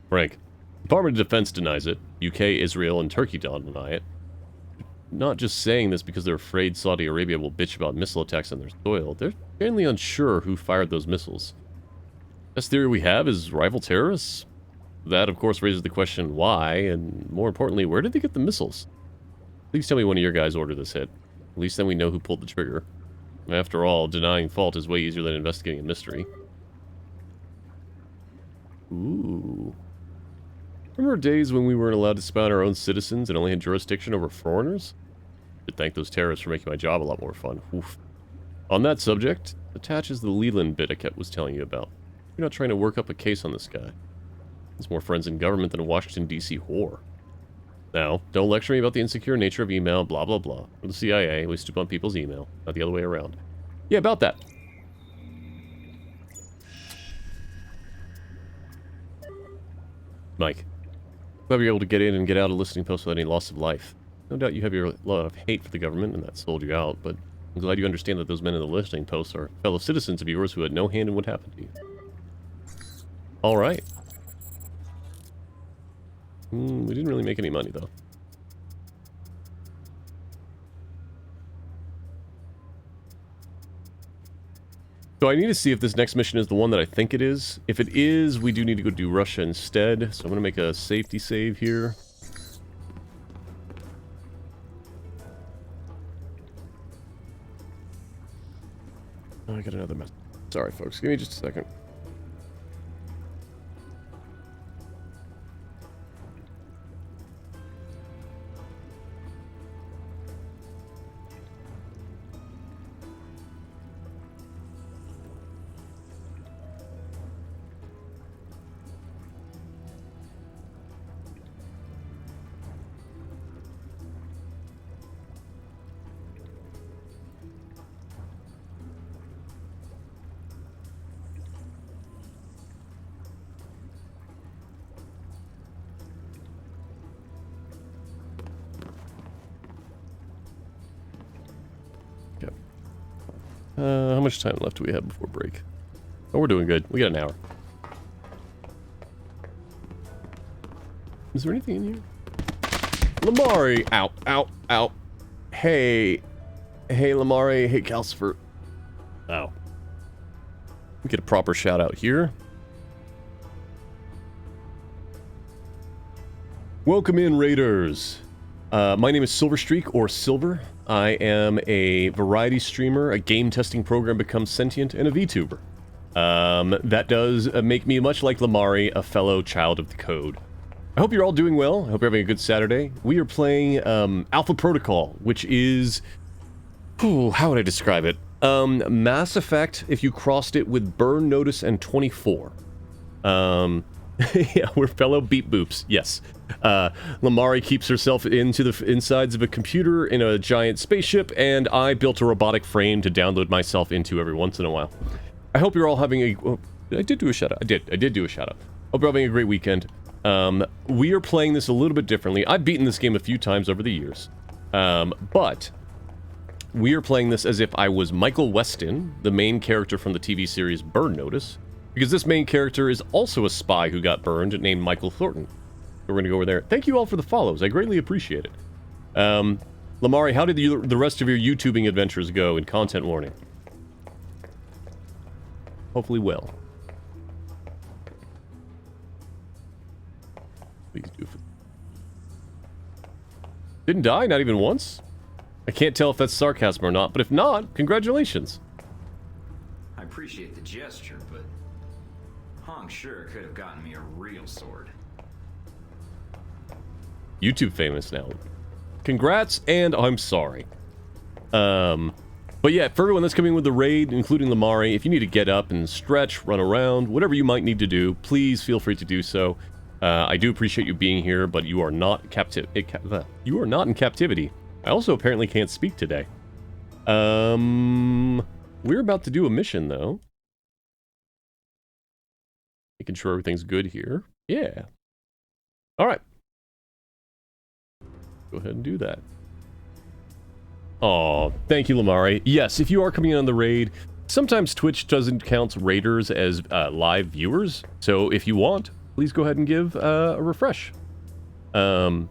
Frank. Department of Defense denies it. UK, Israel, and Turkey don't deny it. Not just saying this because they're afraid Saudi Arabia will bitch about missile attacks on their soil. They're genuinely unsure who fired those missiles. Best theory we have is rival terrorists. That, of course, raises the question why, and more importantly, where did they get the missiles? Please tell me one of your guys ordered this hit. At least then we know who pulled the trigger. After all, denying fault is way easier than investigating a mystery. Ooh. Remember days when we weren't allowed to spy on our own citizens and only had jurisdiction over foreigners? I should thank those terrorists for making my job a lot more fun. Oof. On that subject, attaches the Leland bit I was telling you about. You're not trying to work up a case on this guy. He's more friends in government than a Washington, D.C. whore. Now, don't lecture me about the insecure nature of email, blah, blah, blah. For the CIA, we stoop on people's email, not the other way around. Yeah, about that. Mike. Glad you're able to get in and get out of listening posts without any loss of life. No doubt you have a lot of hate for the government, and that sold you out, but I'm glad you understand that those men in the listening posts are fellow citizens of yours who had no hand in what happened to you. Alright. We didn't really make any money, though. So I need to see if this next mission is the one that I think it is. If it is, we do need to go do Russia instead. So I'm going to make a safety save here. Oh, I got another message. Sorry, folks. Give me just a second. How much time left do we have before break? Oh, we're doing good. We got an hour. Is there anything in here? Lamari! Ow, ow, ow. Hey. Hey, Lamari. Hey, Calcifer. Ow. We get a proper shout out here. Welcome in, Raiders. My name is Silverstreak, or Silver. I am a variety streamer, a game testing program becomes sentient, and a VTuber. That does make me, much like Lamari, a fellow child of the code. I hope you're all doing well. I hope you're having a good Saturday. We are playing Alpha Protocol, which is... how would I describe it? Mass Effect if you crossed it with Burn Notice and 24. Yeah, we're fellow beep boops, yes. Lamari keeps herself into the insides of a computer in a giant spaceship, and I built a robotic frame to download myself into every once in a while. I hope you're all having a... Oh, I did do a shout-out. I did do a shout-out. Hope you're having a great weekend. We are playing this a little bit differently. I've beaten this game a few times over the years. But we are playing this as if I was Michael Weston, the main character from the TV series Burn Notice, because this main character is also a spy who got burned named Michael Thornton. We're going to go over there. Thank you all for the follows. I greatly appreciate it. Lamari, how did the rest of your YouTubing adventures go in content warning? Hopefully well. Please do. Didn't die? Not even once? I can't tell if that's sarcasm or not, but if not, congratulations. I appreciate the gesture, but Hong sure could have gotten me a real sword. YouTube famous now. Congrats, and I'm sorry. But yeah, for everyone that's coming with the raid, including Lamari, if you need to get up and stretch, run around, whatever you might need to do, please feel free to do so. I do appreciate you being here, but you are not you are not in captivity. I also apparently can't speak today. We're about to do a mission, though. Making sure everything's good here. Yeah. All right. Go ahead and do that. Oh, thank you, Lamari. Yes, if you are coming in on the raid, sometimes Twitch doesn't count raiders as live viewers. So if you want, please go ahead and give a refresh. I'm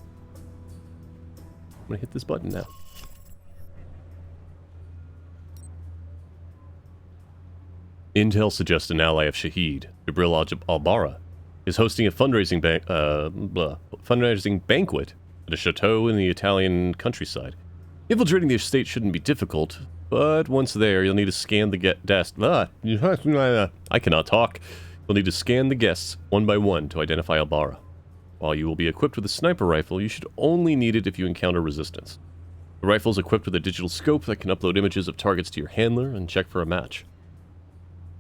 gonna hit this button now. Intel suggests an ally of Shahid, Jibril Al-Bara, is hosting a fundraising banquet at a chateau in the Italian countryside. Infiltrating the estate shouldn't be difficult, but once there, you'll need to scan the I cannot talk. You'll need to scan the guests one by one to identify Al-Bara. While you will be equipped with a sniper rifle, you should only need it if you encounter resistance. The rifle is equipped with a digital scope that can upload images of targets to your handler and check for a match.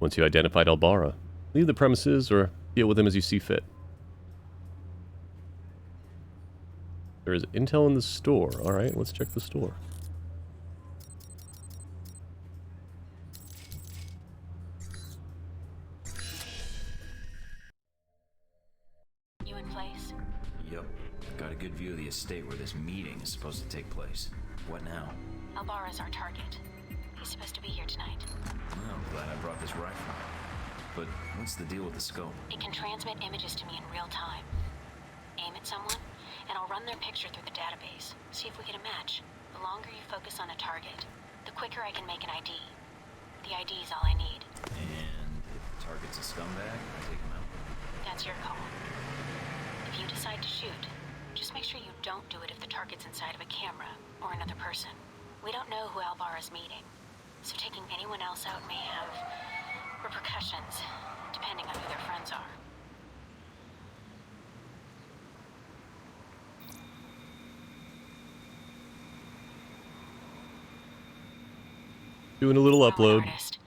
Once you identified Al-Bara, leave the premises or deal with him as you see fit. There is intel in the store. Alright, let's check the store. You in place? Yep. Got a good view of the estate where this meeting is supposed to take place. What now? Al-Bara's our target. He's supposed to be here tonight. Well, I'm glad I brought this rifle. But what's the deal with the scope? It can transmit images to me in real time. Aim at someone, and I'll run their picture through the database. See if we get a match. The longer you focus on a target, the quicker I can make an ID. The ID is all I need. And if the target's a scumbag, I take him out? That's your call. If you decide to shoot, just make sure you don't do it if the target's inside of a camera or another person. We don't know who Al-Bara's meeting, so taking anyone else out may have repercussions, depending on who their friends are. Doing a little upload. Artist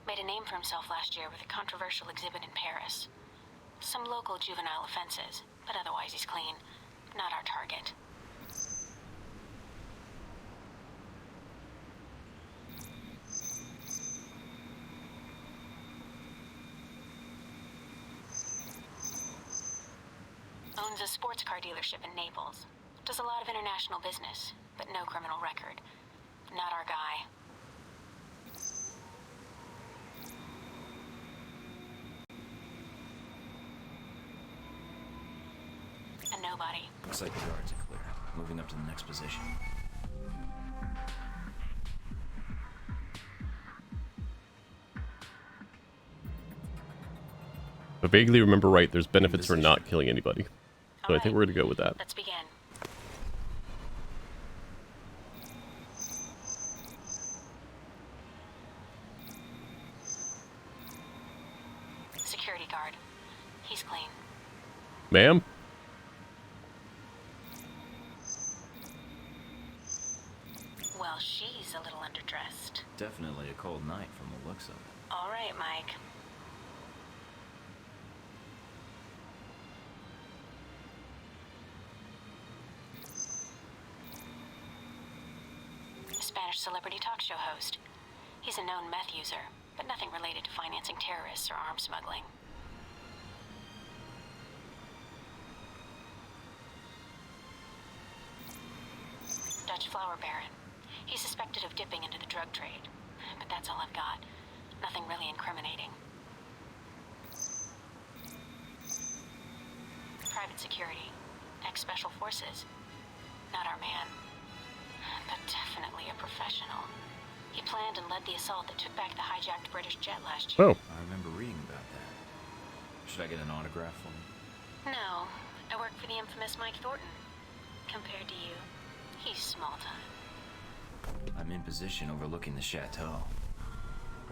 made a name for himself last year with a controversial exhibit in Paris. Some local juvenile offenses, but otherwise he's clean. Not our target. Owns a sports car dealership in Naples. Does a lot of international business, but no criminal record. Not our guy. A nobody. Looks like the guards are clear. Moving up to the next position. If I vaguely remember right, there's benefits for not killing anybody. So I think we're going to go with that. Let's begin. Security guard. He's clean. Ma'am? Well, she's a little underdressed. Definitely a cold night from the looks of it. All right, Mike. Spanish celebrity talk show host. He's a known meth user, but nothing related to financing terrorists or arms smuggling. Dutch flower baron. He's suspected of dipping into the drug trade, but that's all I've got. Nothing really incriminating. Private security. Ex-special forces. Not our man. But definitely a professional. He planned and led the assault that took back the hijacked British jet last year. Oh. I remember reading about that. Should I get an autograph for me? No, I work for the infamous Mike Thornton. Compared to you, he's small time. I'm in position overlooking the chateau.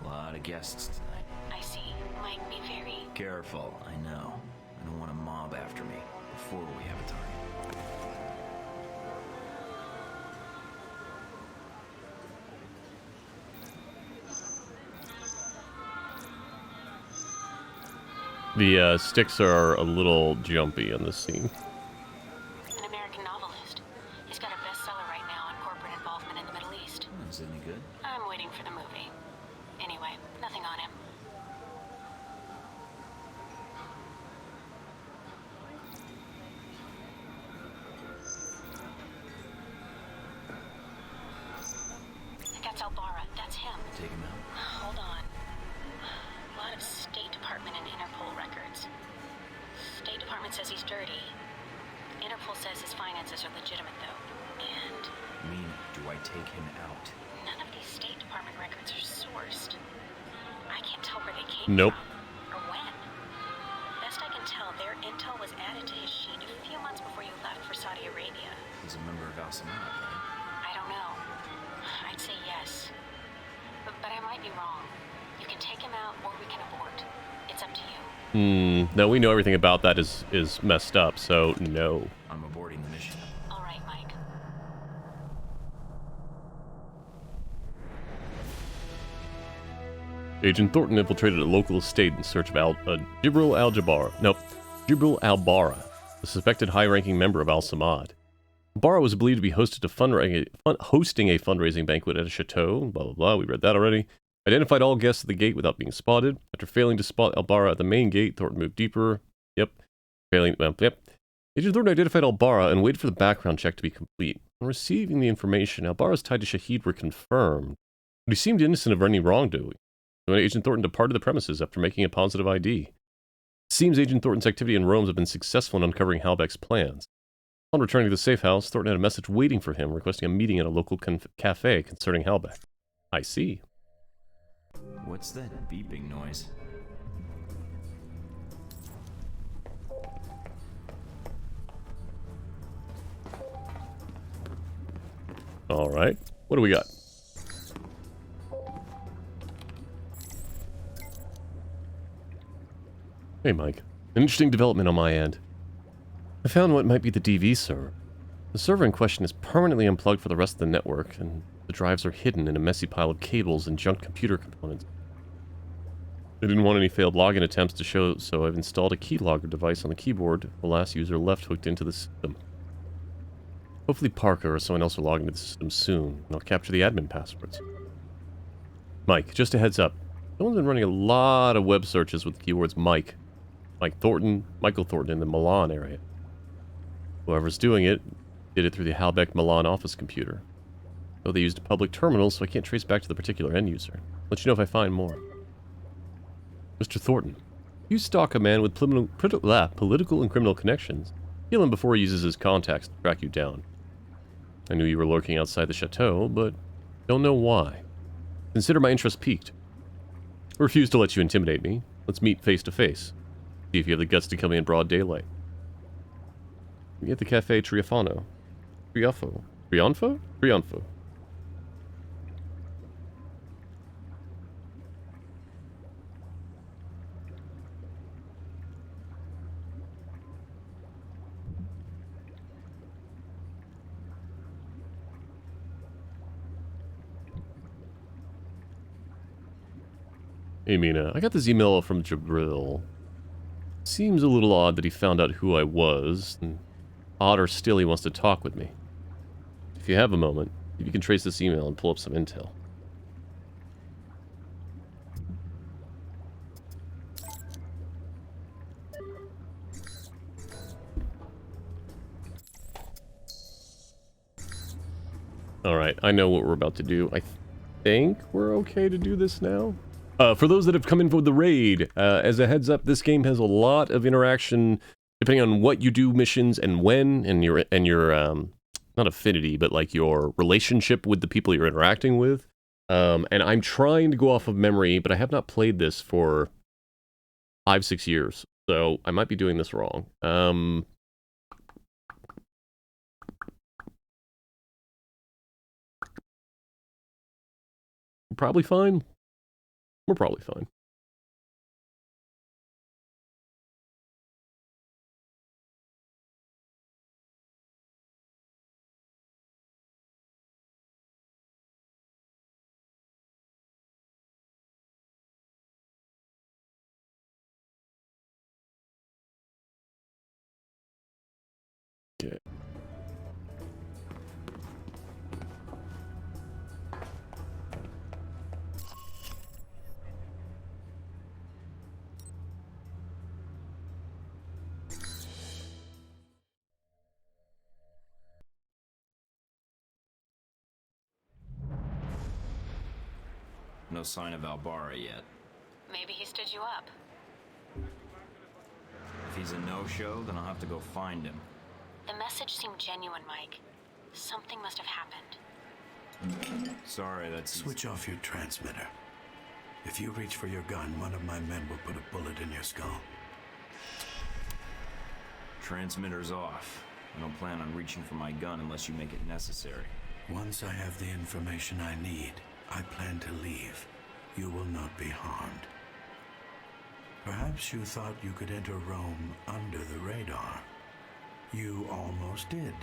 A lot of guests tonight. I see. Mike, be very... Careful, I know. I don't want a mob after me before we have a target. The sticks are a little jumpy in this scene. An American novelist. He's got a bestseller right now on corporate involvement in the Middle East. Oh, is it any good? I'm waiting for the movie. Anyway, nothing on him. That's Albara. That's him. Take him out. Hold on. A lot of State Department and Interpol records. State Department says he's dirty. Interpol says his finances are legitimate, though. And Do I take him out? none of these State Department records are sourced. I can't tell where they came Nope. from or when. Best I can tell, their intel was added to his sheet a few months before you left for Saudi Arabia. He's a member of Al Samad, right? I don't know. I'd say yes. But I might be wrong. You can take him out or we can abort. It's up to you. No, we know everything about that is messed up, so no. I'm aborting the mission. All right, Mike. Agent Thornton infiltrated a local estate in search of Jibril Al-Bara, the suspected high-ranking member of Al Samad. Al-Bara was believed to be hosting a fundraising banquet at a chateau, blah, blah, blah, we read that already. Identified all guests at the gate without being spotted. After failing to spot Al-Bara at the main gate, Thornton moved deeper. Yep. Agent Thornton identified Al-Bara and waited for the background check to be complete. On receiving the information, Al-Bara's ties to Shahid were confirmed, but he seemed innocent of any wrongdoing. So Agent Thornton departed the premises after making a positive ID. It seems Agent Thornton's activity in Rome has been successful in uncovering Halbeck's plans. On returning to the safe house, Thornton had a message waiting for him, requesting a meeting at a local cafe concerning Halbeck. I see. What's that beeping noise? All right. What do we got? Hey, Mike. An interesting development on my end. I found what might be the DV server. The server in question is permanently unplugged for the rest of the network, and the drives are hidden in a messy pile of cables and junk computer components. I didn't want any failed login attempts to show, so I've installed a keylogger device on the keyboard the last user left hooked into the system. Hopefully Parker or someone else will log into the system soon, and I'll capture the admin passwords. Mike, just a heads up. Someone's been running a lot of web searches with the keywords Mike. Michael Thornton in the Milan area. Whoever's doing it did it through the Halbeck Milan office computer. Though they used a public terminal, so I can't trace back to the particular end user. Let you know if I find more. Mr. Thornton, you stalk a man with political and criminal connections. Kill him before he uses his contacts to track you down. I knew you were lurking outside the chateau, but don't know why. Consider my interest piqued. I refuse to let you intimidate me. Let's meet face to face. See if you have the guts to kill me in broad daylight. We at the Cafe Triunfo. Triunfo. Hey Mina, I got this email from Jibril. Seems a little odd that he found out who I was, and odder still he wants to talk with me. If you have a moment, if you can trace this email and pull up some intel. Alright, I know what we're about to do. I think we're okay to do this now. For those that have come in for the raid, as a heads up, this game has a lot of interaction depending on what you do missions and when, and your not affinity, but like your relationship with the people you're interacting with. And I'm trying to go off of memory, but I have not played this for 5-6 years, so I might be doing this wrong. Probably fine. We're probably fine. Okay. No sign of Albara yet. Maybe he stood you up. If he's a no-show, then I'll have to go find him. The message seemed genuine, Mike. Something must have happened. Sorry, that's... Switch off your transmitter. If you reach for your gun, one of my men will put a bullet in your skull. Transmitter's off. I don't plan on reaching for my gun unless you make it necessary. Once I have the information I need, I plan to leave. You will not be harmed. Perhaps you thought you could enter Rome under the radar. You almost did.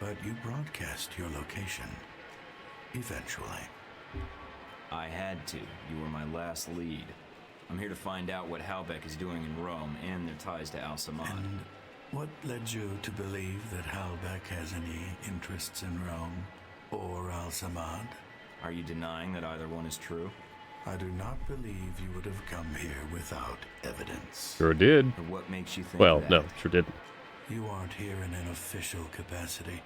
But you broadcast your location. Eventually. I had to. You were my last lead. I'm here to find out what Halbeck is doing in Rome and their ties to Al-Samad. And what led you to believe that Halbeck has any interests in Rome or Al-Samad? Are you denying that either one is true? I do not believe you would have come here without evidence. Sure did. And what makes you think Well, that? no, sure didn't. You aren't here in an official capacity.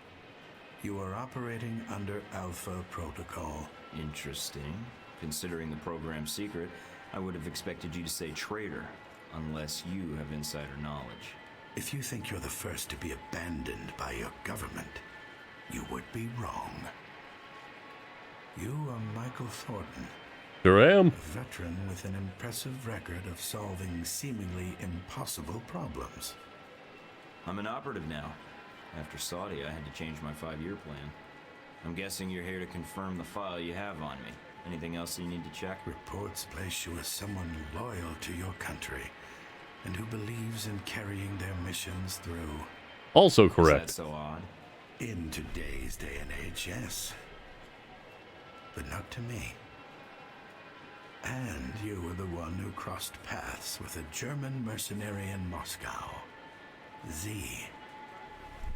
You are operating under Alpha Protocol. Interesting. Considering the program's secret, I would have expected you to say traitor, unless you have insider knowledge. If you think you're the first to be abandoned by your government, you would be wrong. You are Michael Thornton. Sure am. A veteran with an impressive record of solving seemingly impossible problems. I'm an operative now. After Saudi, I had to change my 5-year plan. I'm guessing you're here to confirm the file you have on me. Anything else you need to check? Reports place you as someone loyal to your country and who believes in carrying their missions through. Also Is correct. that so odd? In today's day and age, yes. But not to me. And you were the one who crossed paths with a German mercenary in Moscow. Z.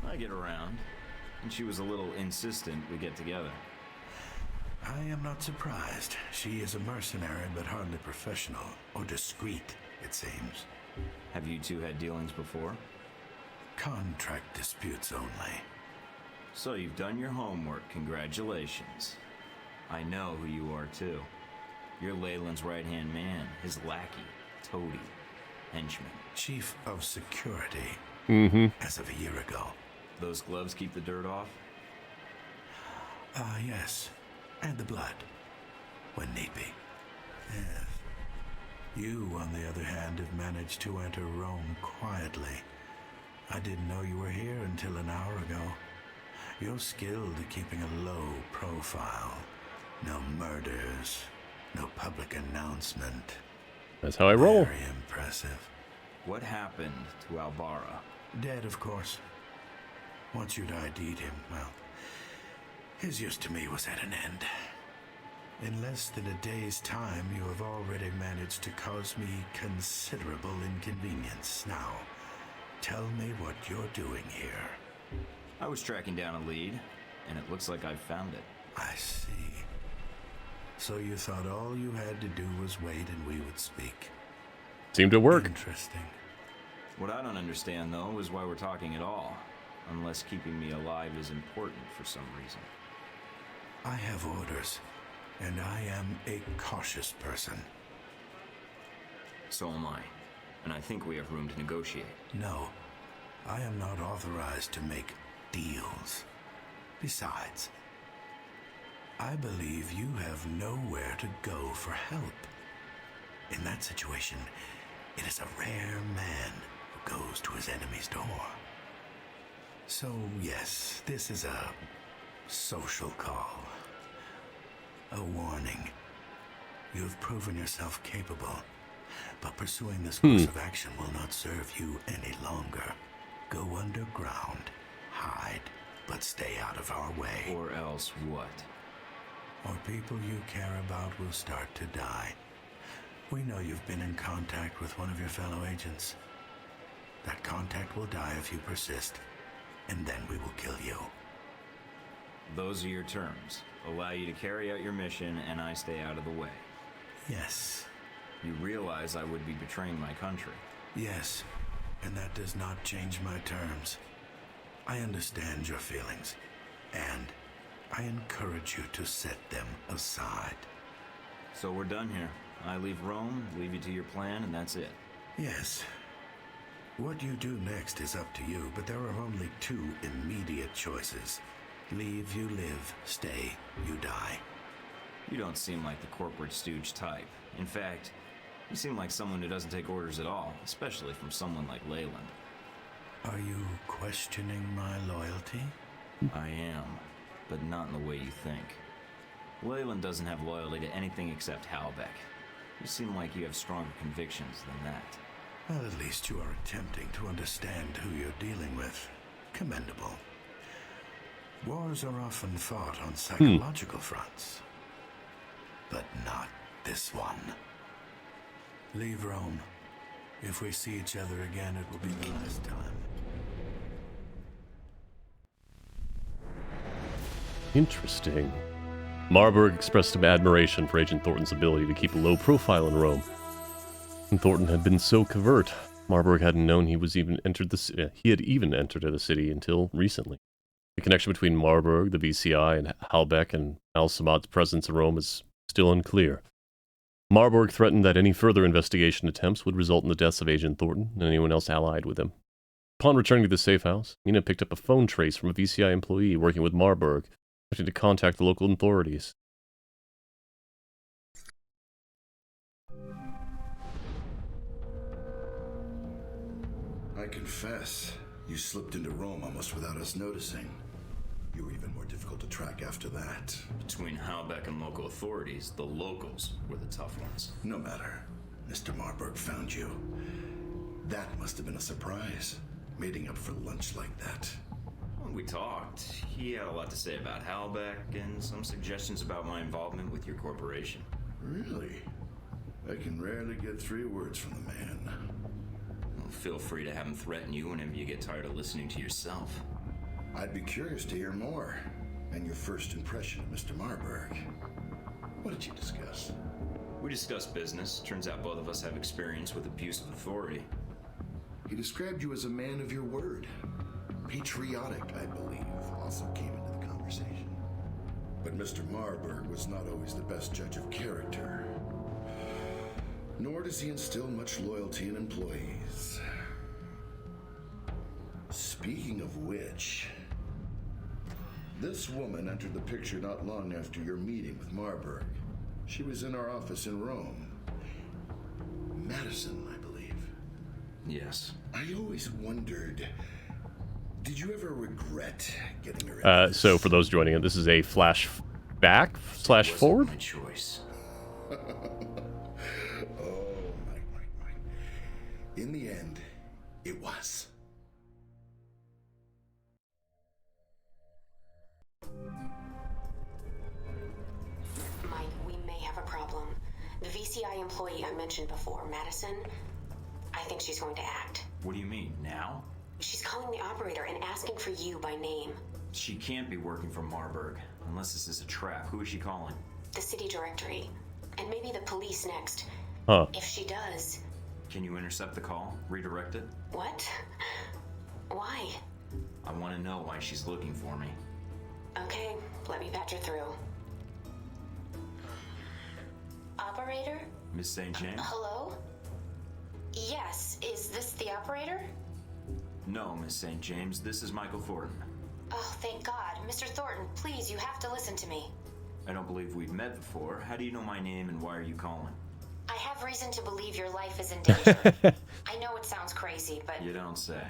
I get around. And she was a little insistent we get together. I am not surprised. She is a mercenary, but hardly professional or discreet, it seems. Have you two had dealings before? Contract disputes only. So you've done your homework. Congratulations. I know who you are, too. You're Leyland's right-hand man, his lackey, toady, henchman. Chief of security. As of a year ago. Those gloves keep the dirt off? Yes. And the blood. When need be. Yes. You, on the other hand, have managed to enter Rome quietly. I didn't know you were here until an hour ago. You're skilled at keeping a low profile. No murders. No public announcement. That's how I roll. Very impressive. What happened to Albara? Dead, of course. Once you'd ID'd him, well, his use to me was at an end. In less than a day's time, you have already managed to cause me considerable inconvenience. Now, tell me what you're doing here. I was tracking down a lead, and it looks like I've found it. I see. So you thought all you had to do was wait and we would speak. Seemed to work. Interesting. What I don't understand, though, is why we're talking at all. Unless keeping me alive is important for some reason. I have orders, and I am a cautious person. So am I. And I think we have room to negotiate. No, I am not authorized to make deals. Besides, I believe you have nowhere to go for help. In that situation, it is a rare man who goes to his enemy's door. So, yes, this is a social call. A warning. You have proven yourself capable, but pursuing this course of action will not serve you any longer. Go underground, hide, but stay out of our way. Or else what? Or people you care about will start to die. We know you've been in contact with one of your fellow agents. That contact will die if you persist. and then we will kill you. Those are your terms. Allow you to carry out your mission, and I stay out of the way. Yes. You realize I would be betraying my country. Yes, and that does not change my terms. I understand your feelings, and I encourage you to set them aside. So we're done here. I leave Rome, leave you to your plan, and that's it. Yes. What you do next is up to you, but there are only two immediate choices. Leave, you live. Stay, you die. You don't seem like the corporate stooge type. In fact, you seem like someone who doesn't take orders at all, especially from someone like Leyland. Are you questioning my loyalty? I am, but not in the way you think. Leyland doesn't have loyalty to anything except Halbeck. You seem like you have stronger convictions than that. Well, at least you are attempting to understand who you're dealing with. Commendable. Wars are often fought on psychological fronts, but not this one. Leave Rome. If we see each other again, it will be the last time. Interesting. Marburg expressed some admiration for Agent Thornton's ability to keep a low profile in Rome. And Thornton had been so covert, Marburg hadn't known he had even entered the city until recently. The connection between Marburg, the VCI, and Halbeck and Al-Samad's presence in Rome is still unclear. Marburg threatened that any further investigation attempts would result in the deaths of Agent Thornton and anyone else allied with him. Upon returning to the safe house, Mina picked up a phone trace from a VCI employee working with Marburg, attempting to contact the local authorities. I confess, you slipped into Rome almost without us noticing. You were even more difficult to track after that. Between Halbeck and local authorities, the locals were the tough ones. No matter. Mr. Marburg found you. That must have been a surprise, meeting up for lunch like that. When we talked, he had a lot to say about Halbeck and some suggestions about my involvement with your corporation. Really? I can rarely get 3 words from the man. Well, feel free to have him threaten you whenever you get tired of listening to yourself. I'd be curious to hear more, and your first impression of Mr. Marburg. What did you discuss? We discussed business. Turns out both of us have experience with abuse of authority. He described you as a man of your word. Patriotic, I believe, also came into the conversation. But Mr. Marburg was not always the best judge of character. Nor does he instill much loyalty in employees. Speaking of which, this woman entered the picture not long after your meeting with Marburg. She was in our office in Rome. Madison, I believe. Yes. I always wondered, did you ever regret getting her into this? So for those joining in, this is a flashback / forward. My choice. Oh, my. In the end, it was. Mike, we may have a problem. The VCI employee I mentioned before, Madison, I think she's going to act. What do you mean, now? She's calling the operator and asking for you by name. She can't be working for Marburg, unless this is a trap. Who is she calling? The city directory. And maybe the police next. Huh. If she does... Can you intercept the call? Redirect it? What? Why? I want to know why she's looking for me. Okay, let me patch her through. Operator? Miss St. James? Hello? Yes, is this the operator? No, Miss St. James. This is Michael Thornton. Oh, thank God. Mr. Thornton, please, you have to listen to me. I don't believe we've met before. How do you know my name and why are you calling? I have reason to believe your life is in danger. I know it sounds crazy, but... You don't say.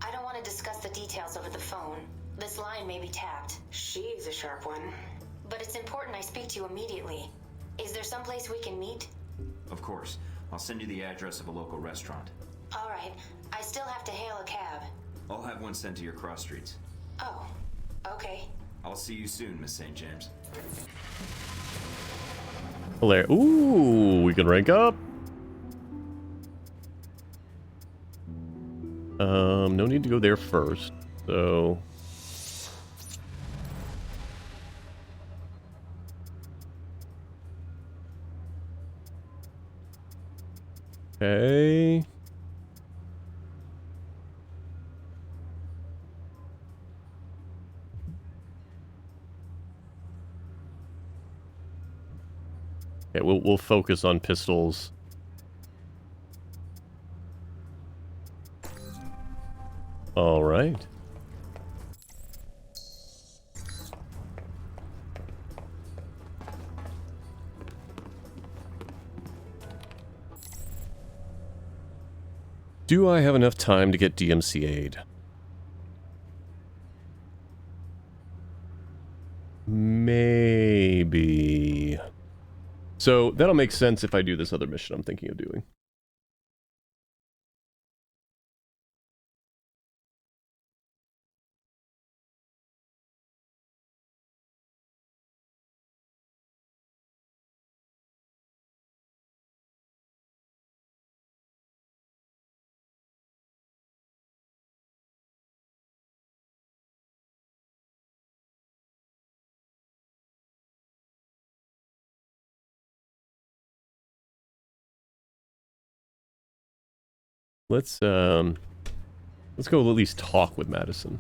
I don't want to discuss the details over the phone. This line may be tapped. She's a sharp one. But it's important I speak to you immediately. Is there someplace we can meet? Of course. I'll send you the address of a local restaurant. All right. I still have to hail a cab. I'll have one sent to your cross streets. Oh, okay. I'll see you soon, Miss St. James. Hilarious. Ooh, we can rank up. No need to go there first. So... Okay. Okay, we'll focus on pistols. All right. Do I have enough time to get DMCA'd? Maybe. So that'll make sense if I do this other mission I'm thinking of doing. Let's go at least talk with Madison.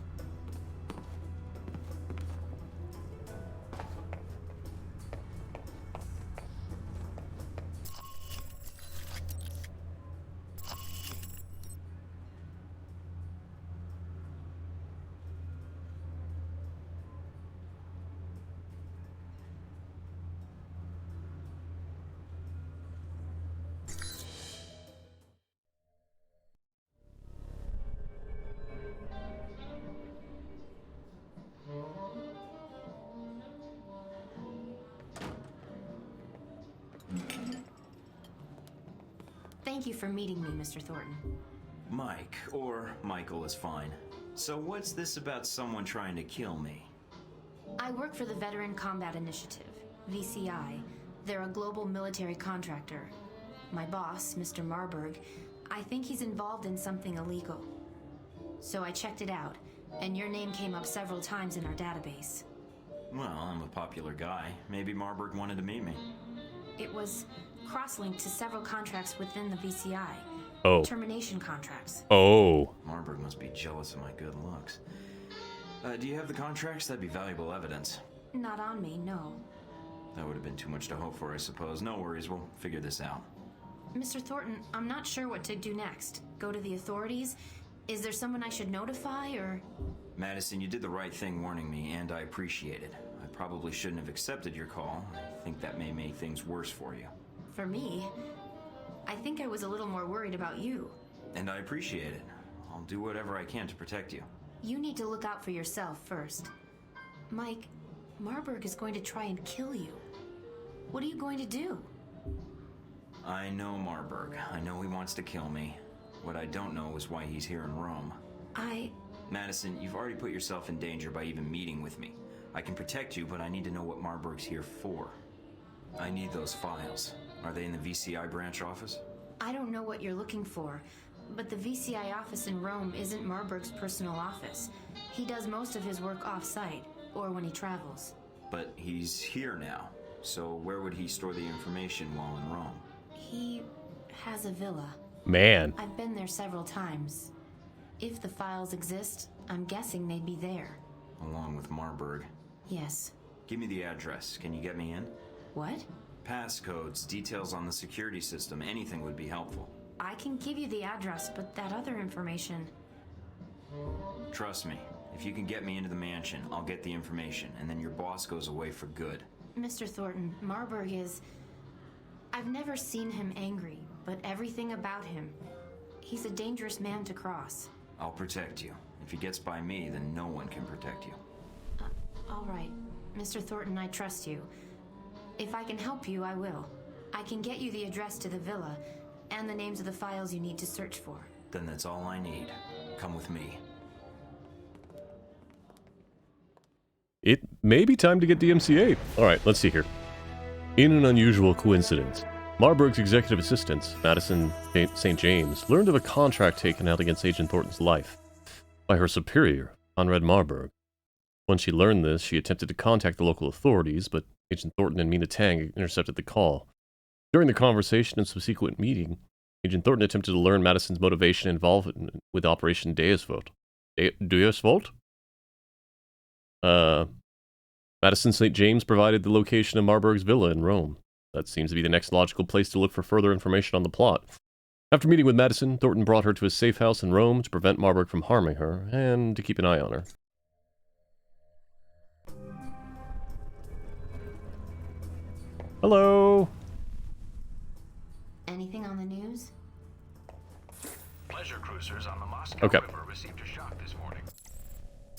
Thank you for meeting me, Mr. Thornton. Mike, or Michael is fine. So what's this about someone trying to kill me? I work for the Veteran Combat Initiative, VCI. They're a global military contractor. My boss, Mr. Marburg, I think he's involved in something illegal. So I checked it out, and your name came up several times in our database. Well, I'm a popular guy. Maybe Marburg wanted to meet me. It was cross-linked to several contracts within the VCI. Oh. Termination contracts. Oh. Marburg must be jealous of my good looks. Do you have the contracts? That'd be valuable evidence. Not on me, no. That would have been too much to hope for, I suppose. No worries, we'll figure this out. Mr. Thornton, I'm not sure what to do next. Go to the authorities? Is there someone I should notify, or...? Madison, you did the right thing warning me, and I appreciate it. I probably shouldn't have accepted your call. I think that may make things worse for you. For me? I think I was a little more worried about you. And I appreciate it. I'll do whatever I can to protect you. You need to look out for yourself first. Mike, Marburg is going to try and kill you. What are you going to do? I know Marburg. I know he wants to kill me. What I don't know is why he's here in Rome. Madison, you've already put yourself in danger by even meeting with me. I can protect you, but I need to know what Marburg's here for. I need those files. Are they in the VCI branch office? I don't know what you're looking for, but the VCI office in Rome isn't Marburg's personal office. He does most of his work off-site, or when he travels. But he's here now, so where would he store the information while in Rome? He has a villa. Man. I've been there several times. If the files exist, I'm guessing they'd be there. Along with Marburg? Yes. Give me the address. Can you get me in? What? Passcodes, details on the security system, anything would be helpful. I can give you the address, but that other information... Trust me, if you can get me into the mansion, I'll get the information, and then your boss goes away for good. Mr. Thornton, Marburg is... I've never seen him angry, but everything about him... He's a dangerous man to cross. I'll protect you. If he gets by me, then no one can protect you. All right. Mr. Thornton, I trust you. If I can help you, I will. I can get you the address to the villa, and the names of the files you need to search for. Then that's all I need. Come with me. It may be time to get DMCA. Alright, let's see here. In an unusual coincidence, Marburg's executive assistant, Madison St. James, learned of a contract taken out against Agent Thornton's life by her superior, Conrad Marburg. When she learned this, she attempted to contact the local authorities, but Agent Thornton and Mina Tang intercepted the call. During the conversation and subsequent meeting, Agent Thornton attempted to learn Madison's motivation and involvement with Operation Deusvolt. Deusvolt? Madison St. James provided the location of Marburg's villa in Rome. That seems to be the next logical place to look for further information on the plot. After meeting with Madison, Thornton brought her to his safe house in Rome to prevent Marburg from harming her, and to keep an eye on her. Hello! Anything on the news? Pleasure cruisers on the Moscow River received a shock this morning.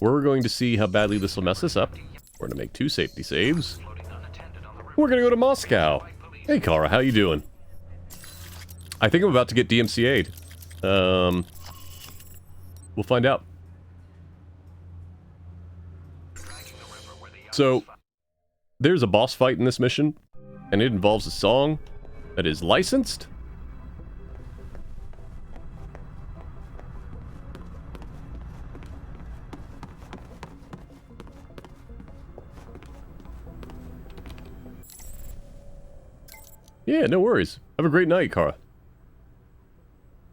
We're going to see how badly this will mess us up. We're going to make 2 safety saves. We're going to go to Moscow. Hey, Kara, how you doing? I think I'm about to get DMCA'd. We'll find out. So, there's a boss fight in this mission, and it involves a song that is licensed. Yeah, no worries. Have a great night, Kara.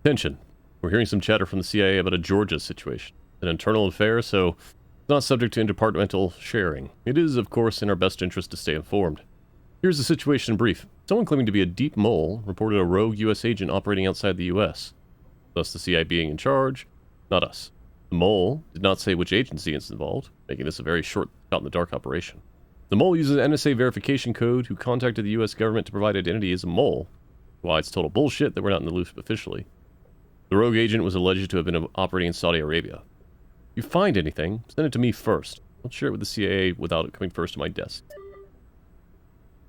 Attention. We're hearing some chatter from the CIA about a Georgia situation. An internal affair, so it's not subject to interdepartmental sharing. It is, of course, in our best interest to stay informed. Here's the situation in brief. Someone claiming to be a deep mole reported a rogue U.S. agent operating outside the U.S. Thus the CIA being in charge, not us. The mole did not say which agency is involved, making this a very short, shot-in-the-dark operation. The mole uses an NSA verification code who contacted the U.S. government to provide identity as a mole. Why, it's total bullshit that we're not in the loop officially. The rogue agent was alleged to have been operating in Saudi Arabia. If you find anything, send it to me first. I'll share it with the CIA without it coming first to my desk.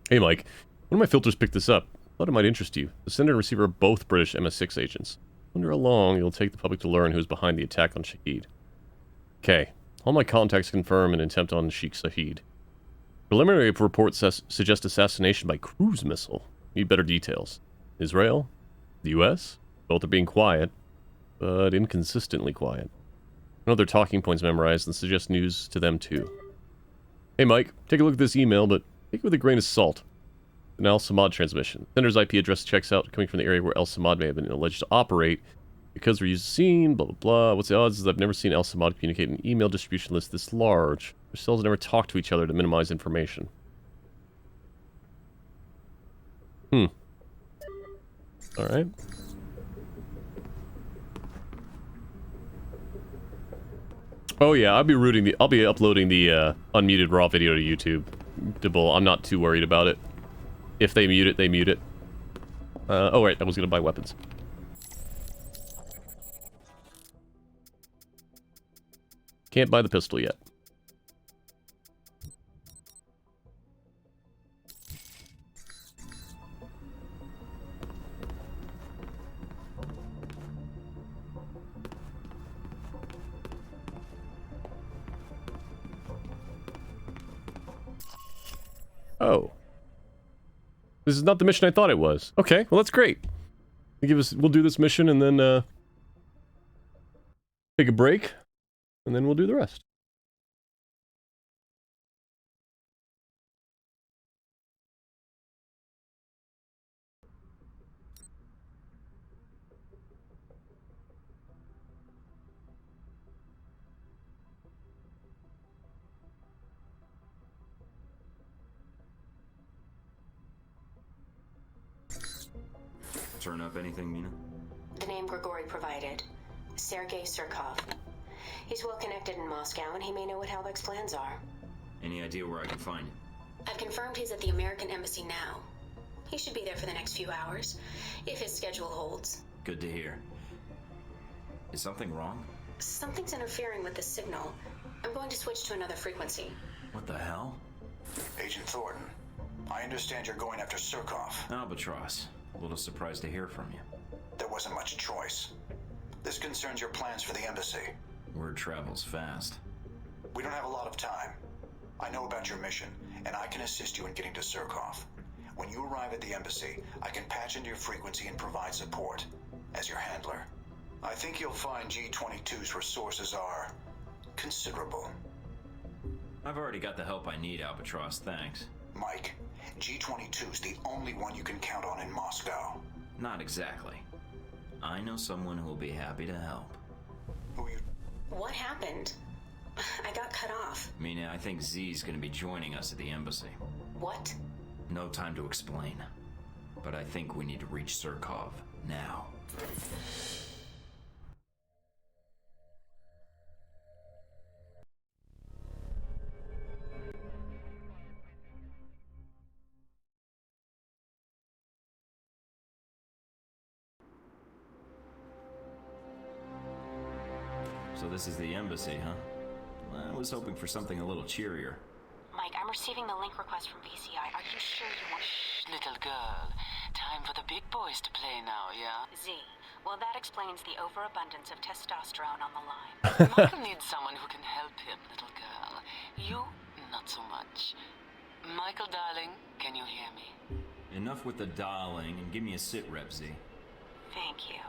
Hey Mike, one of my filters picked this up. Thought it might interest you. The sender and receiver are both British MS-6 agents. Wonder how long it'll take the public to learn who's behind the attack on Shahid. Okay, all my contacts confirm an attempt on Sheikh Shahid. Preliminary reports suggest assassination by cruise missile. Need better details. Israel? The US? Both are being quiet, but inconsistently quiet. I know their talking points memorized and suggest news to them too. Hey Mike, take a look at this email, but take it with a grain of salt. An Al Samad transmission. Sender's IP address checks out, coming from the area where Al Samad may have been alleged to operate. Because we're used to seeing, blah blah blah. What's the odds is I've never seen Al Samad communicate an email distribution list this large. Their cells never talk to each other to minimize information. Alright. Oh yeah, I'll be uploading the unmuted raw video to YouTube. I'm not too worried about it. If they mute it, they mute it. Oh right, I was gonna buy weapons. Can't buy the pistol yet. Oh. This is not the mission I thought it was. Okay, well that's great. We'll do this mission and then take a break, and then we'll do the rest. Turn up anything, Mina? The name Grigory provided. Sergei Surkov. He's well connected in Moscow, and he may know what Halbeck's plans are. Any idea where I can find him? I've confirmed he's at the American Embassy now. He should be there for the next few hours, if his schedule holds. Good to hear. Is something wrong? Something's interfering with the signal. I'm going to switch to another frequency. What the hell? Agent Thornton, I understand you're going after Surkov. Albatross. A little surprised to hear from you. There wasn't much choice. This concerns your plans for the embassy. Word travels fast. We don't have a lot of time. I know about your mission, and I can assist you in getting to Surkov. When you arrive at the embassy, I can patch into your frequency and provide support as your handler. I think you'll find G-22's resources are considerable. I've already got the help I need, Albatross, thanks. Mike, G-22's the only one you can count on in Moscow. Not exactly. I know someone who will be happy to help. Who you... What happened? I got cut off. Mina, I think Z's gonna be joining us at the embassy. What? No time to explain. But I think we need to reach Surkov now. So this is the embassy, huh? I was hoping for something a little cheerier. Mike, I'm receiving the link request from VCI. Are you sure you want... Shh, little girl. Time for the big boys to play now, yeah? Z, well, that explains the overabundance of testosterone on the line. Michael needs someone who can help him, little girl. You, not so much. Michael, darling, can you hear me? Enough with the darling and give me a sit rep, Z. Thank you.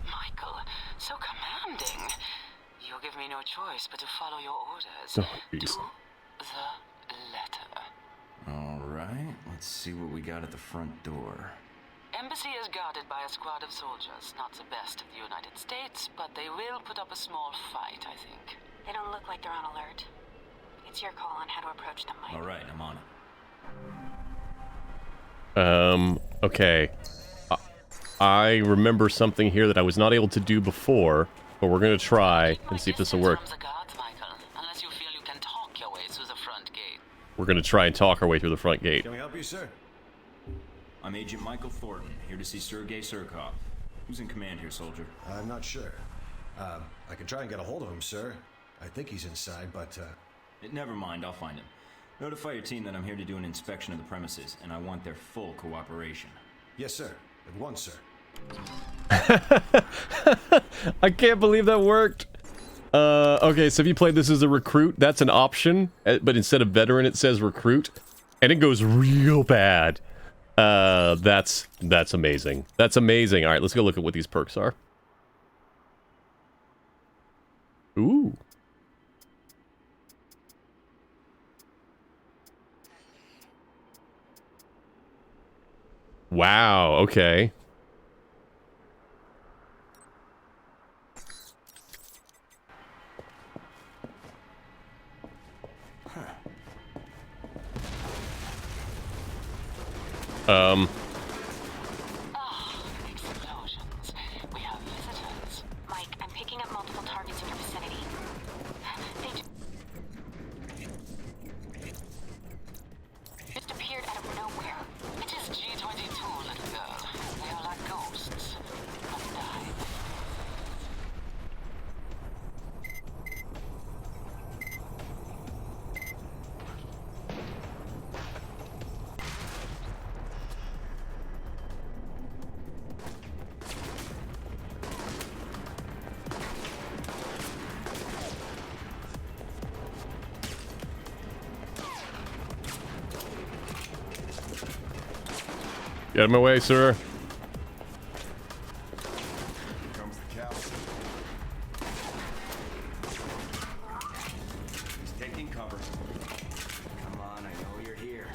Michael, so commanding. You give me no choice but to follow your orders. Oh, geez. To the letter. Alright, let's see what we got at the front door. Embassy is guarded by a squad of soldiers. Not the best of the United States, but they will put up a small fight, I think. They don't look like they're on alert. It's your call on how to approach them, Mike. Alright, I'm on it. Okay. I remember something here that I was not able to do before, but we're gonna try and see if this will work. From the guards, Michael, unless you feel you can talk your way through the front gate. We're gonna try and talk our way through the front gate. Can we help you, sir? I'm Agent Michael Thornton, here to see Sergei Surkov. Who's in command here, soldier? I'm not sure. I can try and get a hold of him, sir. I think he's inside, but, Never mind, I'll find him. Notify your team that I'm here to do an inspection of the premises, and I want their full cooperation. Yes, sir. At once, sir. I can't believe that worked. Okay, so if you played this as a recruit, that's an option, but instead of veteran, it says recruit, and it goes real bad. That's amazing. That's amazing. All right, let's go look at what these perks are. Ooh. Wow, okay. Explosions. We have visitors. Mike, I'm picking up multiple targets in your vicinity. They just appeared out of nowhere. It is G-22, little girl. They are like ghosts. Must die. Get out of my way, sir. Here comes the cow. He's taking cover. Come on, I know you're here.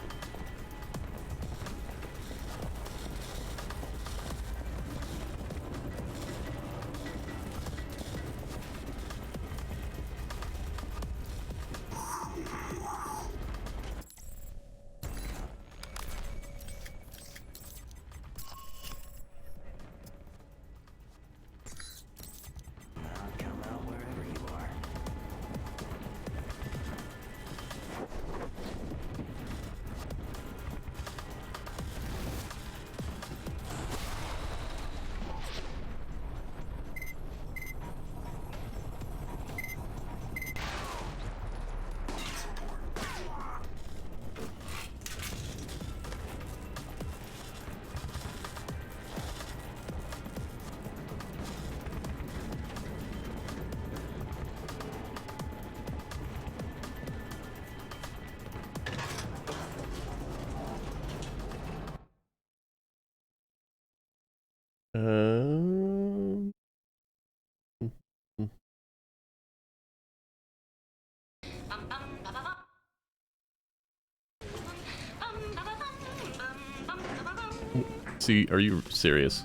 See, are you serious?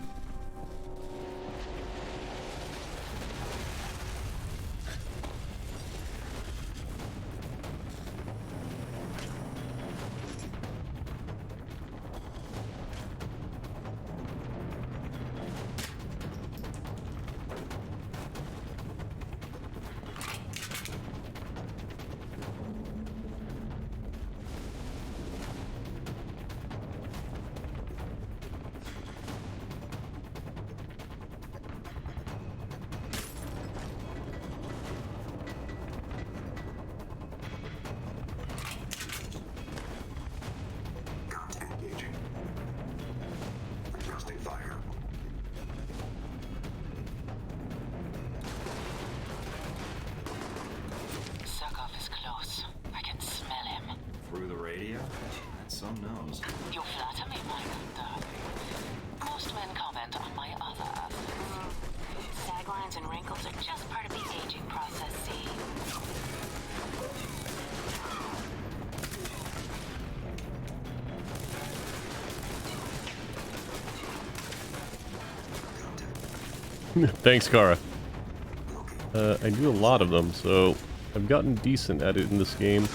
You flatter me, Michael, darling. Most men comment on my other. Sag lines and wrinkles are just part of the aging process, see? Thanks, Kara. I do a lot of them, so I've gotten decent at it in this game.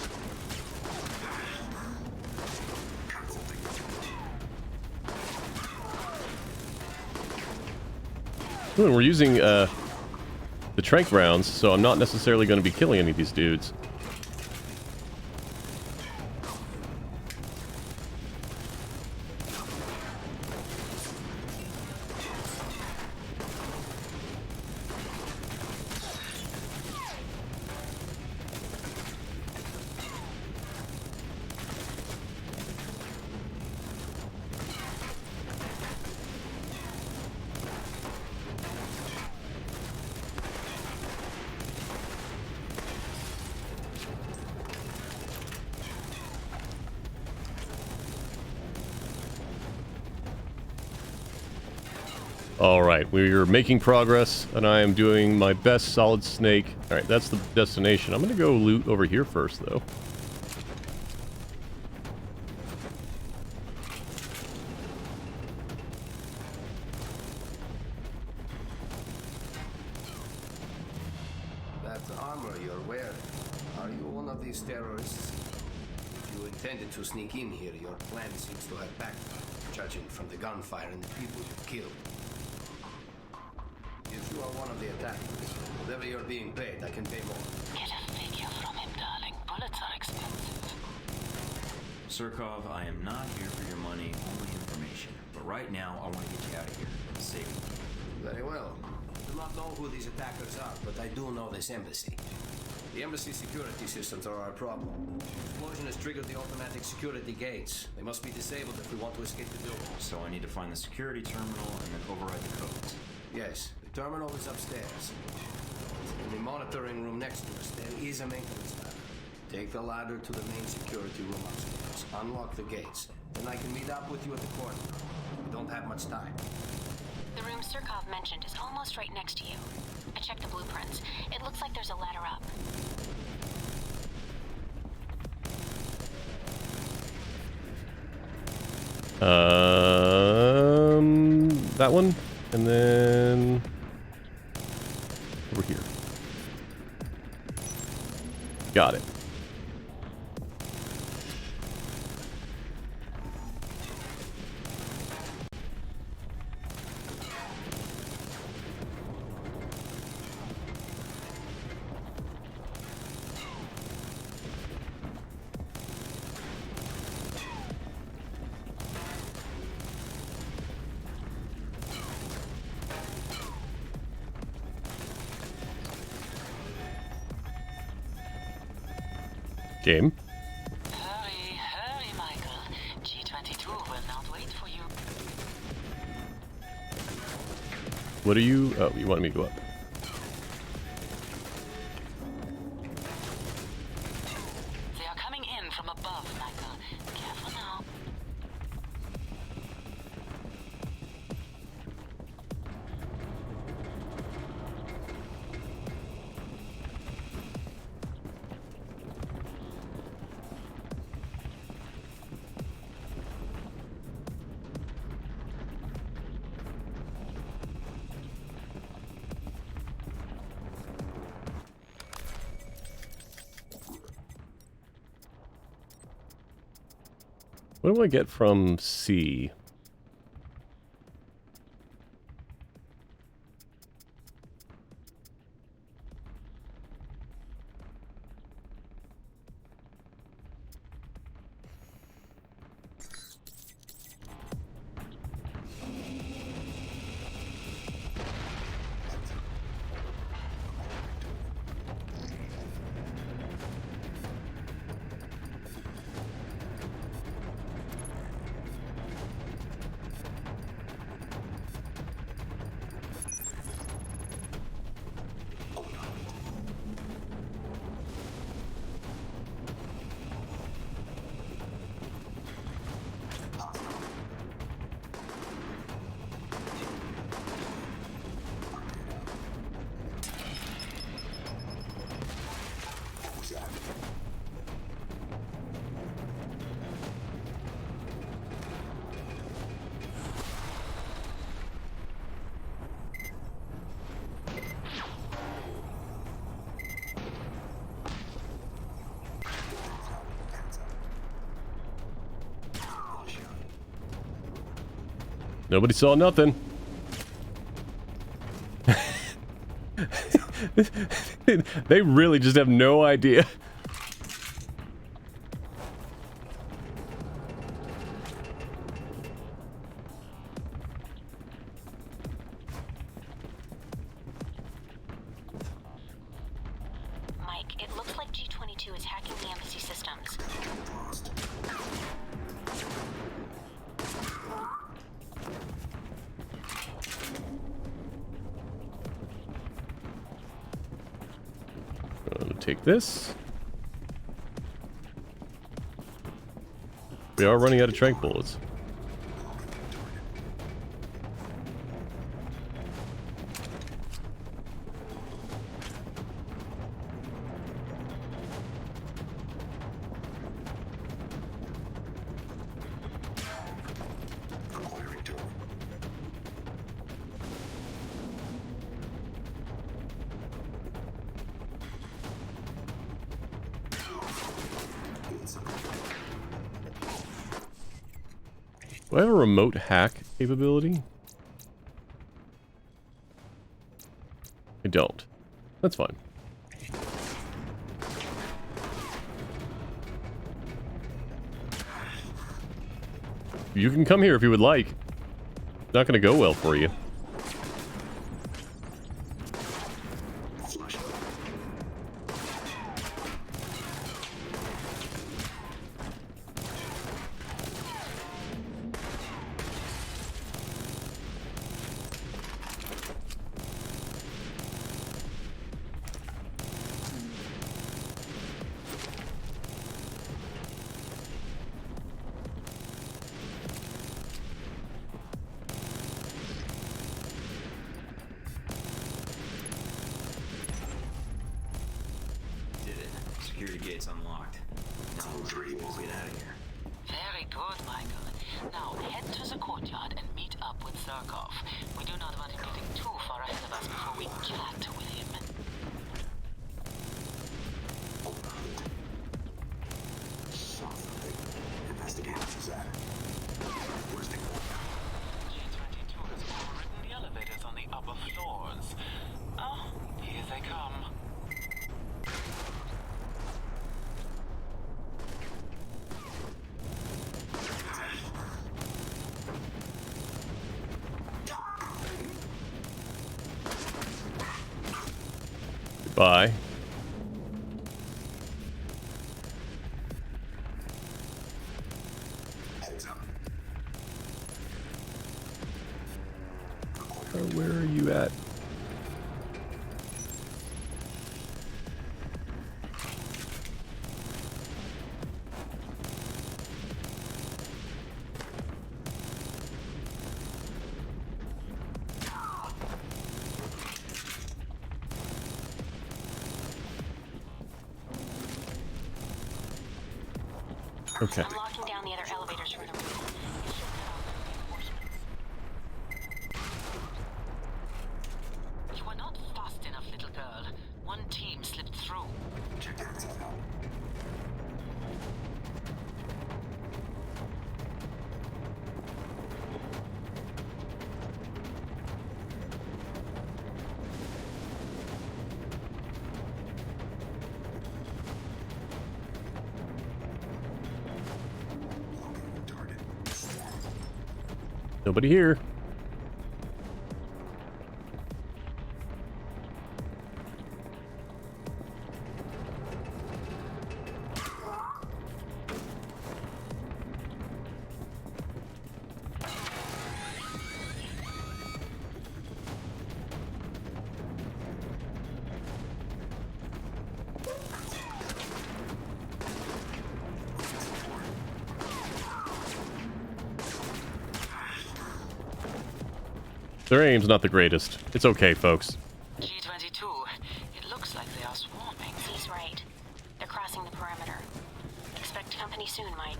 Ooh, and we're using the trank rounds, so I'm not necessarily going to be killing any of these dudes. Alright, we're making progress, and I am doing my best Solid Snake. Alright, that's the destination. I'm gonna go loot over here first, though. That armor you're wearing, are you one of these terrorists? If you intended to sneak in here, your plan seems to have backfired, judging from the gunfire and the people you've killed. If you are one of the attackers, whatever you're being paid, I can pay more. Get a figure from him, darling. Bullets are expensive. Surkov, I am not here for your money, only information. But right now, I want to get you out of here. Safely. Very well. I do not know who these attackers are, but I do know this embassy. The embassy security systems are our problem. The explosion has triggered the automatic security gates. They must be disabled if we want to escape the building. So I need to find the security terminal and then override the codes. Yes, the terminal is upstairs. In the monitoring room next to us, there is a maintenance ladder. Take the ladder to the main security room upstairs. Unlock the gates. Then I can meet up with you at the courtyard. We don't have much time. The room Surkov mentioned is almost right next to you. I checked the blueprints. It looks like there's a ladder up. That one, and then over here. Got it. Game. Hurry, hurry, Michael. G22 will not wait for you. What are you? Oh, you wanted me to go up. They are coming in from above, Michael. Careful now. What do I get from C? Nobody saw nothing. They really just have no idea. Mike, it looks like G-22 is hacking the embassy systems. Take this. We are running out of tranq bullets. Do I have a remote hack capability? I don't. That's fine. You can come here if you would like. It's not going to go well for you. Security gate's unlocked. Now we'll get out of here. Very good, Michael. Now head to the courtyard and meet up with Zerkov. We do not want him getting too far ahead of us before we chat with him. Investigate what's that. Where's the G-22 has overridden the elevators on the upper floors. Oh, here they come. Goodbye. Where are you at? Okay. I'm locking down the other elevators from the roof. You were not fast enough, little girl. One team slipped through. Nobody here. Their aim's not the greatest. It's okay, folks. G-22, it looks like they are swarming. He's right. They're crossing the perimeter. Expect company soon, Mike.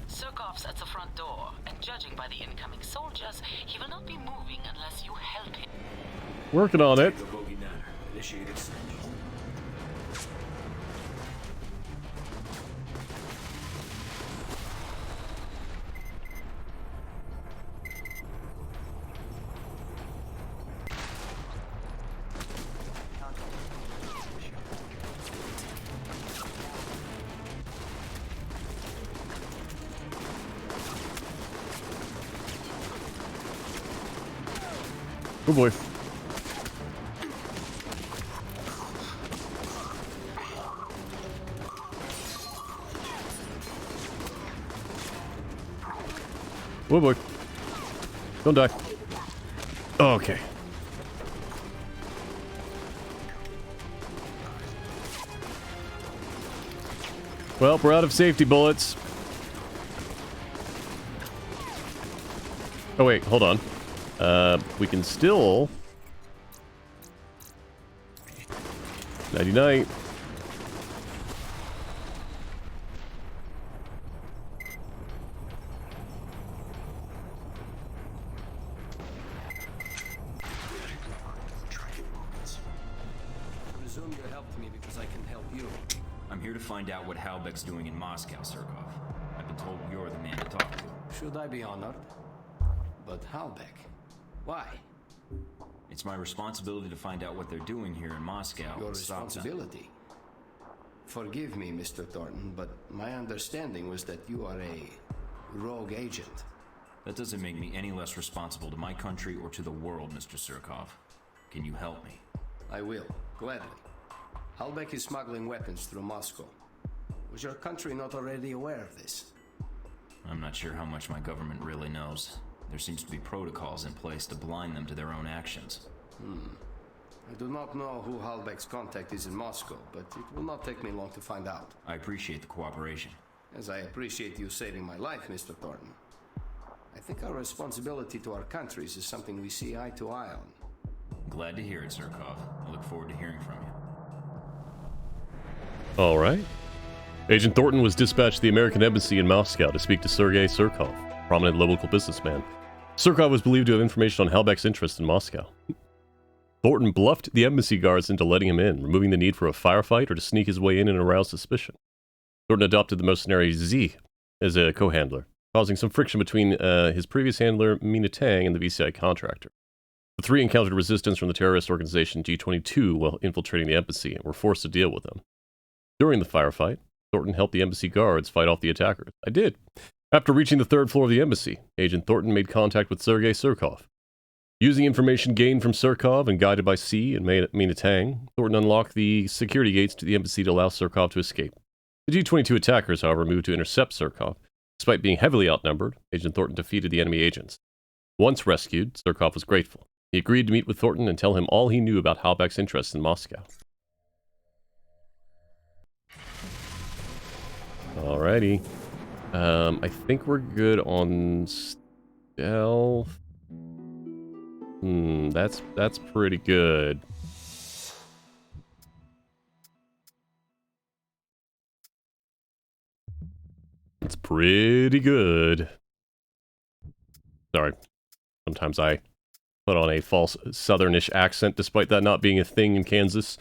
Surkov's at the front door, and judging by the incoming soldiers, he will not be moving unless you help him. Working on it. The bogey niner. Initiated search. Oh boy. Oh boy. Don't die. Okay. Well, we're out of safety bullets. Oh wait, hold on. We can still... Nighty-night. Presume you helped me because I can help you. I'm here to find out what Halbeck's doing in Moscow, Surkov. I've been told you're the man to talk to. Should I be honored? But Halbeck? Why? It's my responsibility to find out what they're doing here in Moscow. Your and stop them. responsibility? Forgive me, Mr. Thornton, but my understanding was that you are a rogue agent. That doesn't make me any less responsible to my country or to the world, Mr. Surkov. Can you help me? I will, gladly. Halbeck is smuggling weapons through Moscow. Was your country not already aware of this? I'm not sure how much my government really knows. There seems to be protocols in place to blind them to their own actions. I do not know who Halbeck's contact is in Moscow, but it will not take me long to find out. I appreciate the cooperation. As I appreciate you saving my life, Mr. Thornton. I think our responsibility to our countries is something we see eye to eye on. Glad to hear it, Surkov. I look forward to hearing from you. All right. Agent Thornton was dispatched to the American Embassy in Moscow to speak to Sergei Surkov, a prominent local businessman. Surkov was believed to have information on Halbeck's interest in Moscow. Thornton bluffed the embassy guards into letting him in, removing the need for a firefight or to sneak his way in and arouse suspicion. Thornton adopted the mercenary Z as a co-handler, causing some friction between his previous handler, Mina Tang, and the VCI contractor. The three encountered resistance from the terrorist organization G-22 while infiltrating the embassy and were forced to deal with them. During the firefight, Thornton helped the embassy guards fight off the attackers. I did. After reaching the third floor of the embassy, Agent Thornton made contact with Sergei Surkov. Using information gained from Surkov and guided by C and Mina Tang, Thornton unlocked the security gates to the embassy to allow Surkov to escape. The G-22 attackers, however, moved to intercept Surkov. Despite being heavily outnumbered, Agent Thornton defeated the enemy agents. Once rescued, Surkov was grateful. He agreed to meet with Thornton and tell him all he knew about Halbeck's interests in Moscow. Alrighty. I think we're good on stealth. That's pretty good. It's pretty good. Sorry. Sometimes I put on a false southernish accent despite that not being a thing in Kansas.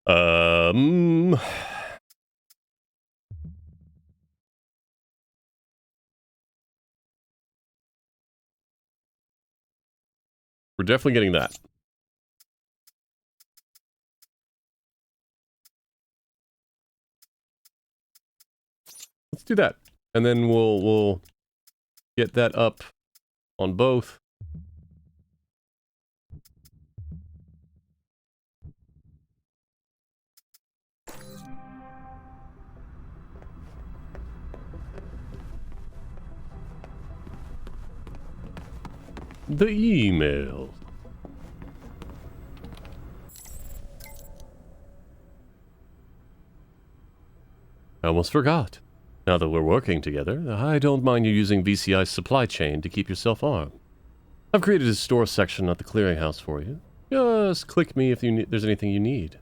We're definitely getting that. Let's do that. And then we'll get that up on both. The email. I almost forgot. Now that we're working together, I don't mind you using VCI's supply chain to keep yourself armed. I've created a store section at the clearinghouse for you. Just click me if there's anything you need.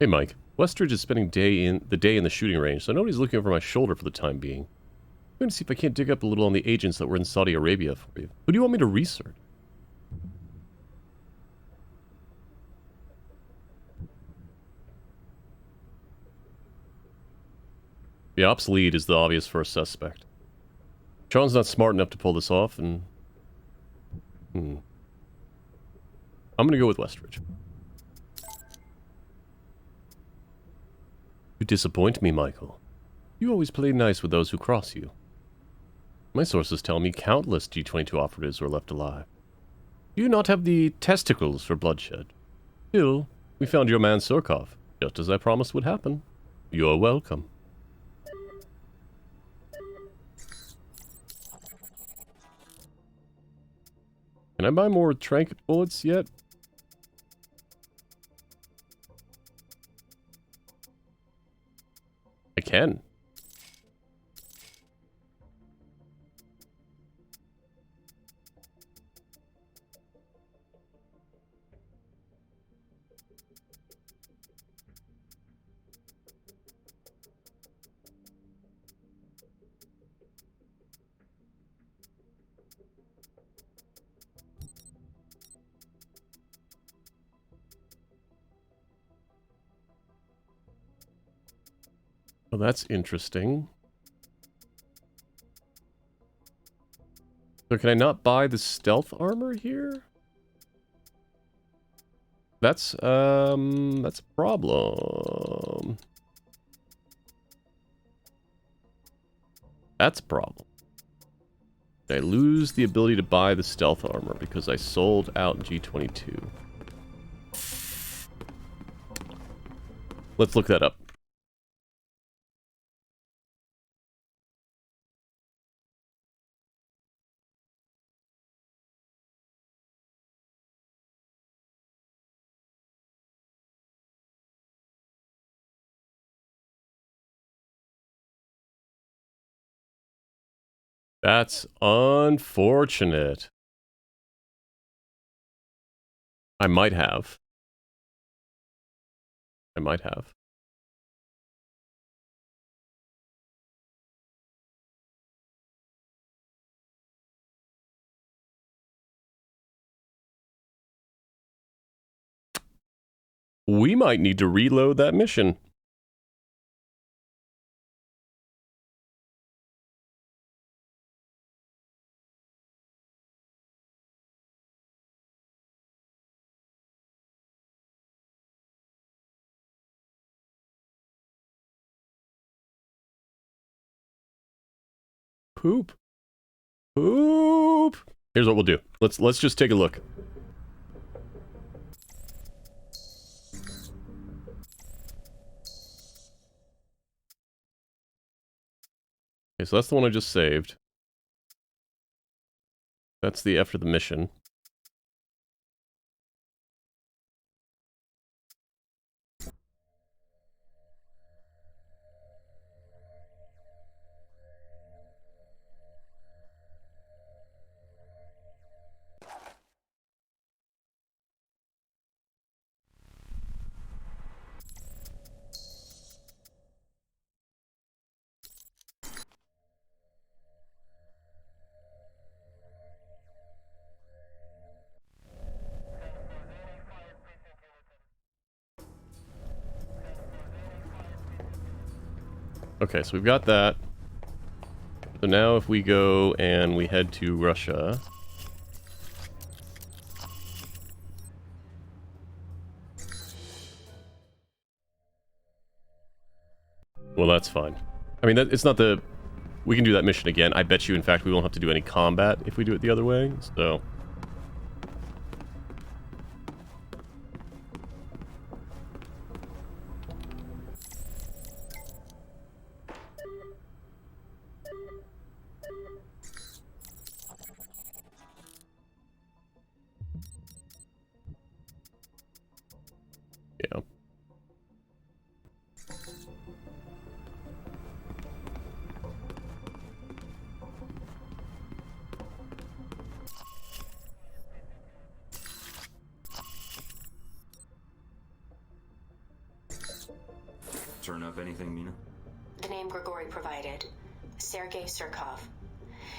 Hey Mike, Westridge is spending the day in the shooting range, so nobody's looking over my shoulder for the time being. I'm going to see if I can't dig up a little on the agents that were in Saudi Arabia for you. Who do you want me to research? The ops lead is the obvious first suspect. Sean's not smart enough to pull this off, and... I'm gonna go with Westridge. You disappoint me, Michael. You always play nice with those who cross you. My sources tell me countless G-22 operatives were left alive. You do not have the testicles for bloodshed. Still, we found your man Surkov, just as I promised would happen. You're welcome. Can I buy more trank bullets yet? I can. Well, that's interesting. So can I not buy the stealth armor here? That's a problem. That's a problem. I lose the ability to buy the stealth armor because I sold out G-22. Let's look that up. That's unfortunate. I might have. I might have. We might need to reload that mission. Poop. Poop. Here's what we'll do. Let's just take a look. Okay, so that's the one I just saved. That's the after the mission. Okay, so we've got that. So now if we go and we head to Russia... Well, that's fine. I mean, it's not the... We can do that mission again. I bet you, in fact, we won't have to do any combat if we do it the other way, so... Yeah. Turn up anything, Mina? The name Grigori provided. Sergei Surkov.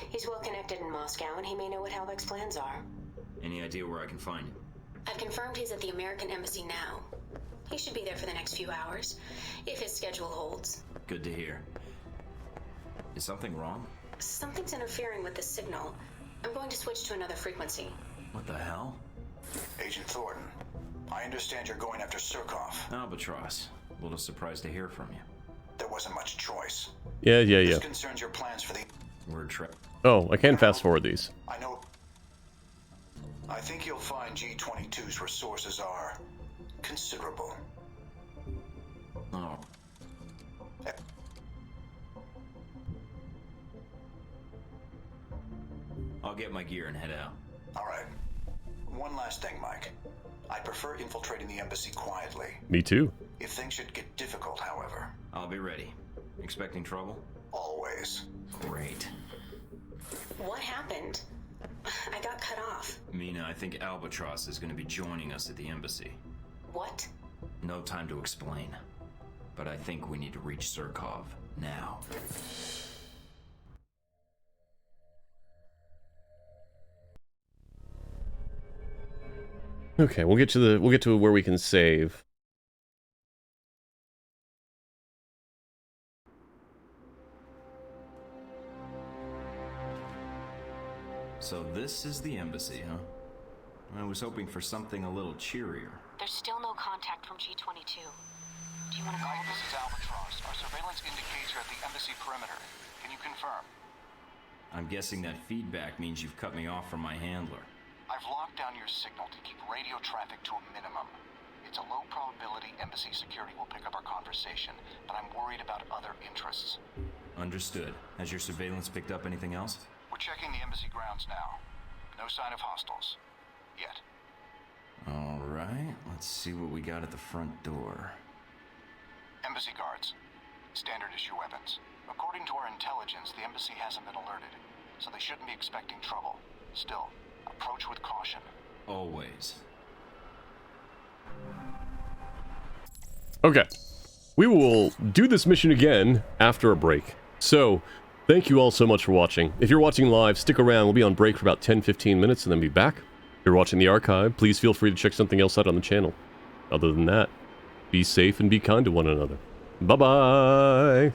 He's well connected in Moscow, and he may know what Halbeck's plans are. Any idea where I can find him? I've confirmed he's at the American Embassy now. He should be there for the next few hours, if his schedule holds. Good to hear. Is something wrong? Something's interfering with the signal. I'm going to switch to another frequency. What the hell? Agent Thornton, I understand you're going after Surkov. Albatross. A little surprised to hear from you. There wasn't much choice. Yeah. This concerns your plans for the... Word trip. Oh, I can fast forward these. I know. I think you'll find G-22's resources are considerable. Oh. I'll get my gear and head out. All right. One last thing, Mike. I prefer infiltrating the embassy quietly. Me too. If things should get difficult, however. I'll be ready. Expecting trouble? Always. Great. What happened? I got cut off. Mina, I think Albatross is going to be joining us at the embassy. What? No time to explain. But I think we need to reach Surkov now. Okay, we'll get to where we can save. So this is the embassy, huh? I was hoping for something a little cheerier. There's still no contact from G-22. Do you want to call Mike, them? this is Albatross. Our surveillance indicates you're at the embassy perimeter. Can you confirm? I'm guessing that feedback means you've cut me off from my handler. I've locked down your signal to keep radio traffic to a minimum. It's a low probability embassy security will pick up our conversation, but I'm worried about other interests. Understood. Has your surveillance picked up anything else? We're checking the embassy grounds now. No sign of hostiles. Yet. All right, let's see what we got at the front door. Embassy guards. Standard issue weapons. According to our intelligence, the embassy hasn't been alerted, so they shouldn't be expecting trouble. Still, approach with caution. Always. Okay. We will do this mission again after a break. So, thank you all so much for watching. If you're watching live, stick around. We'll be on break for about 10-15 minutes and then be back. If you're watching the archive, please feel free to check something else out on the channel. Other than that, be safe and be kind to one another. Bye-bye!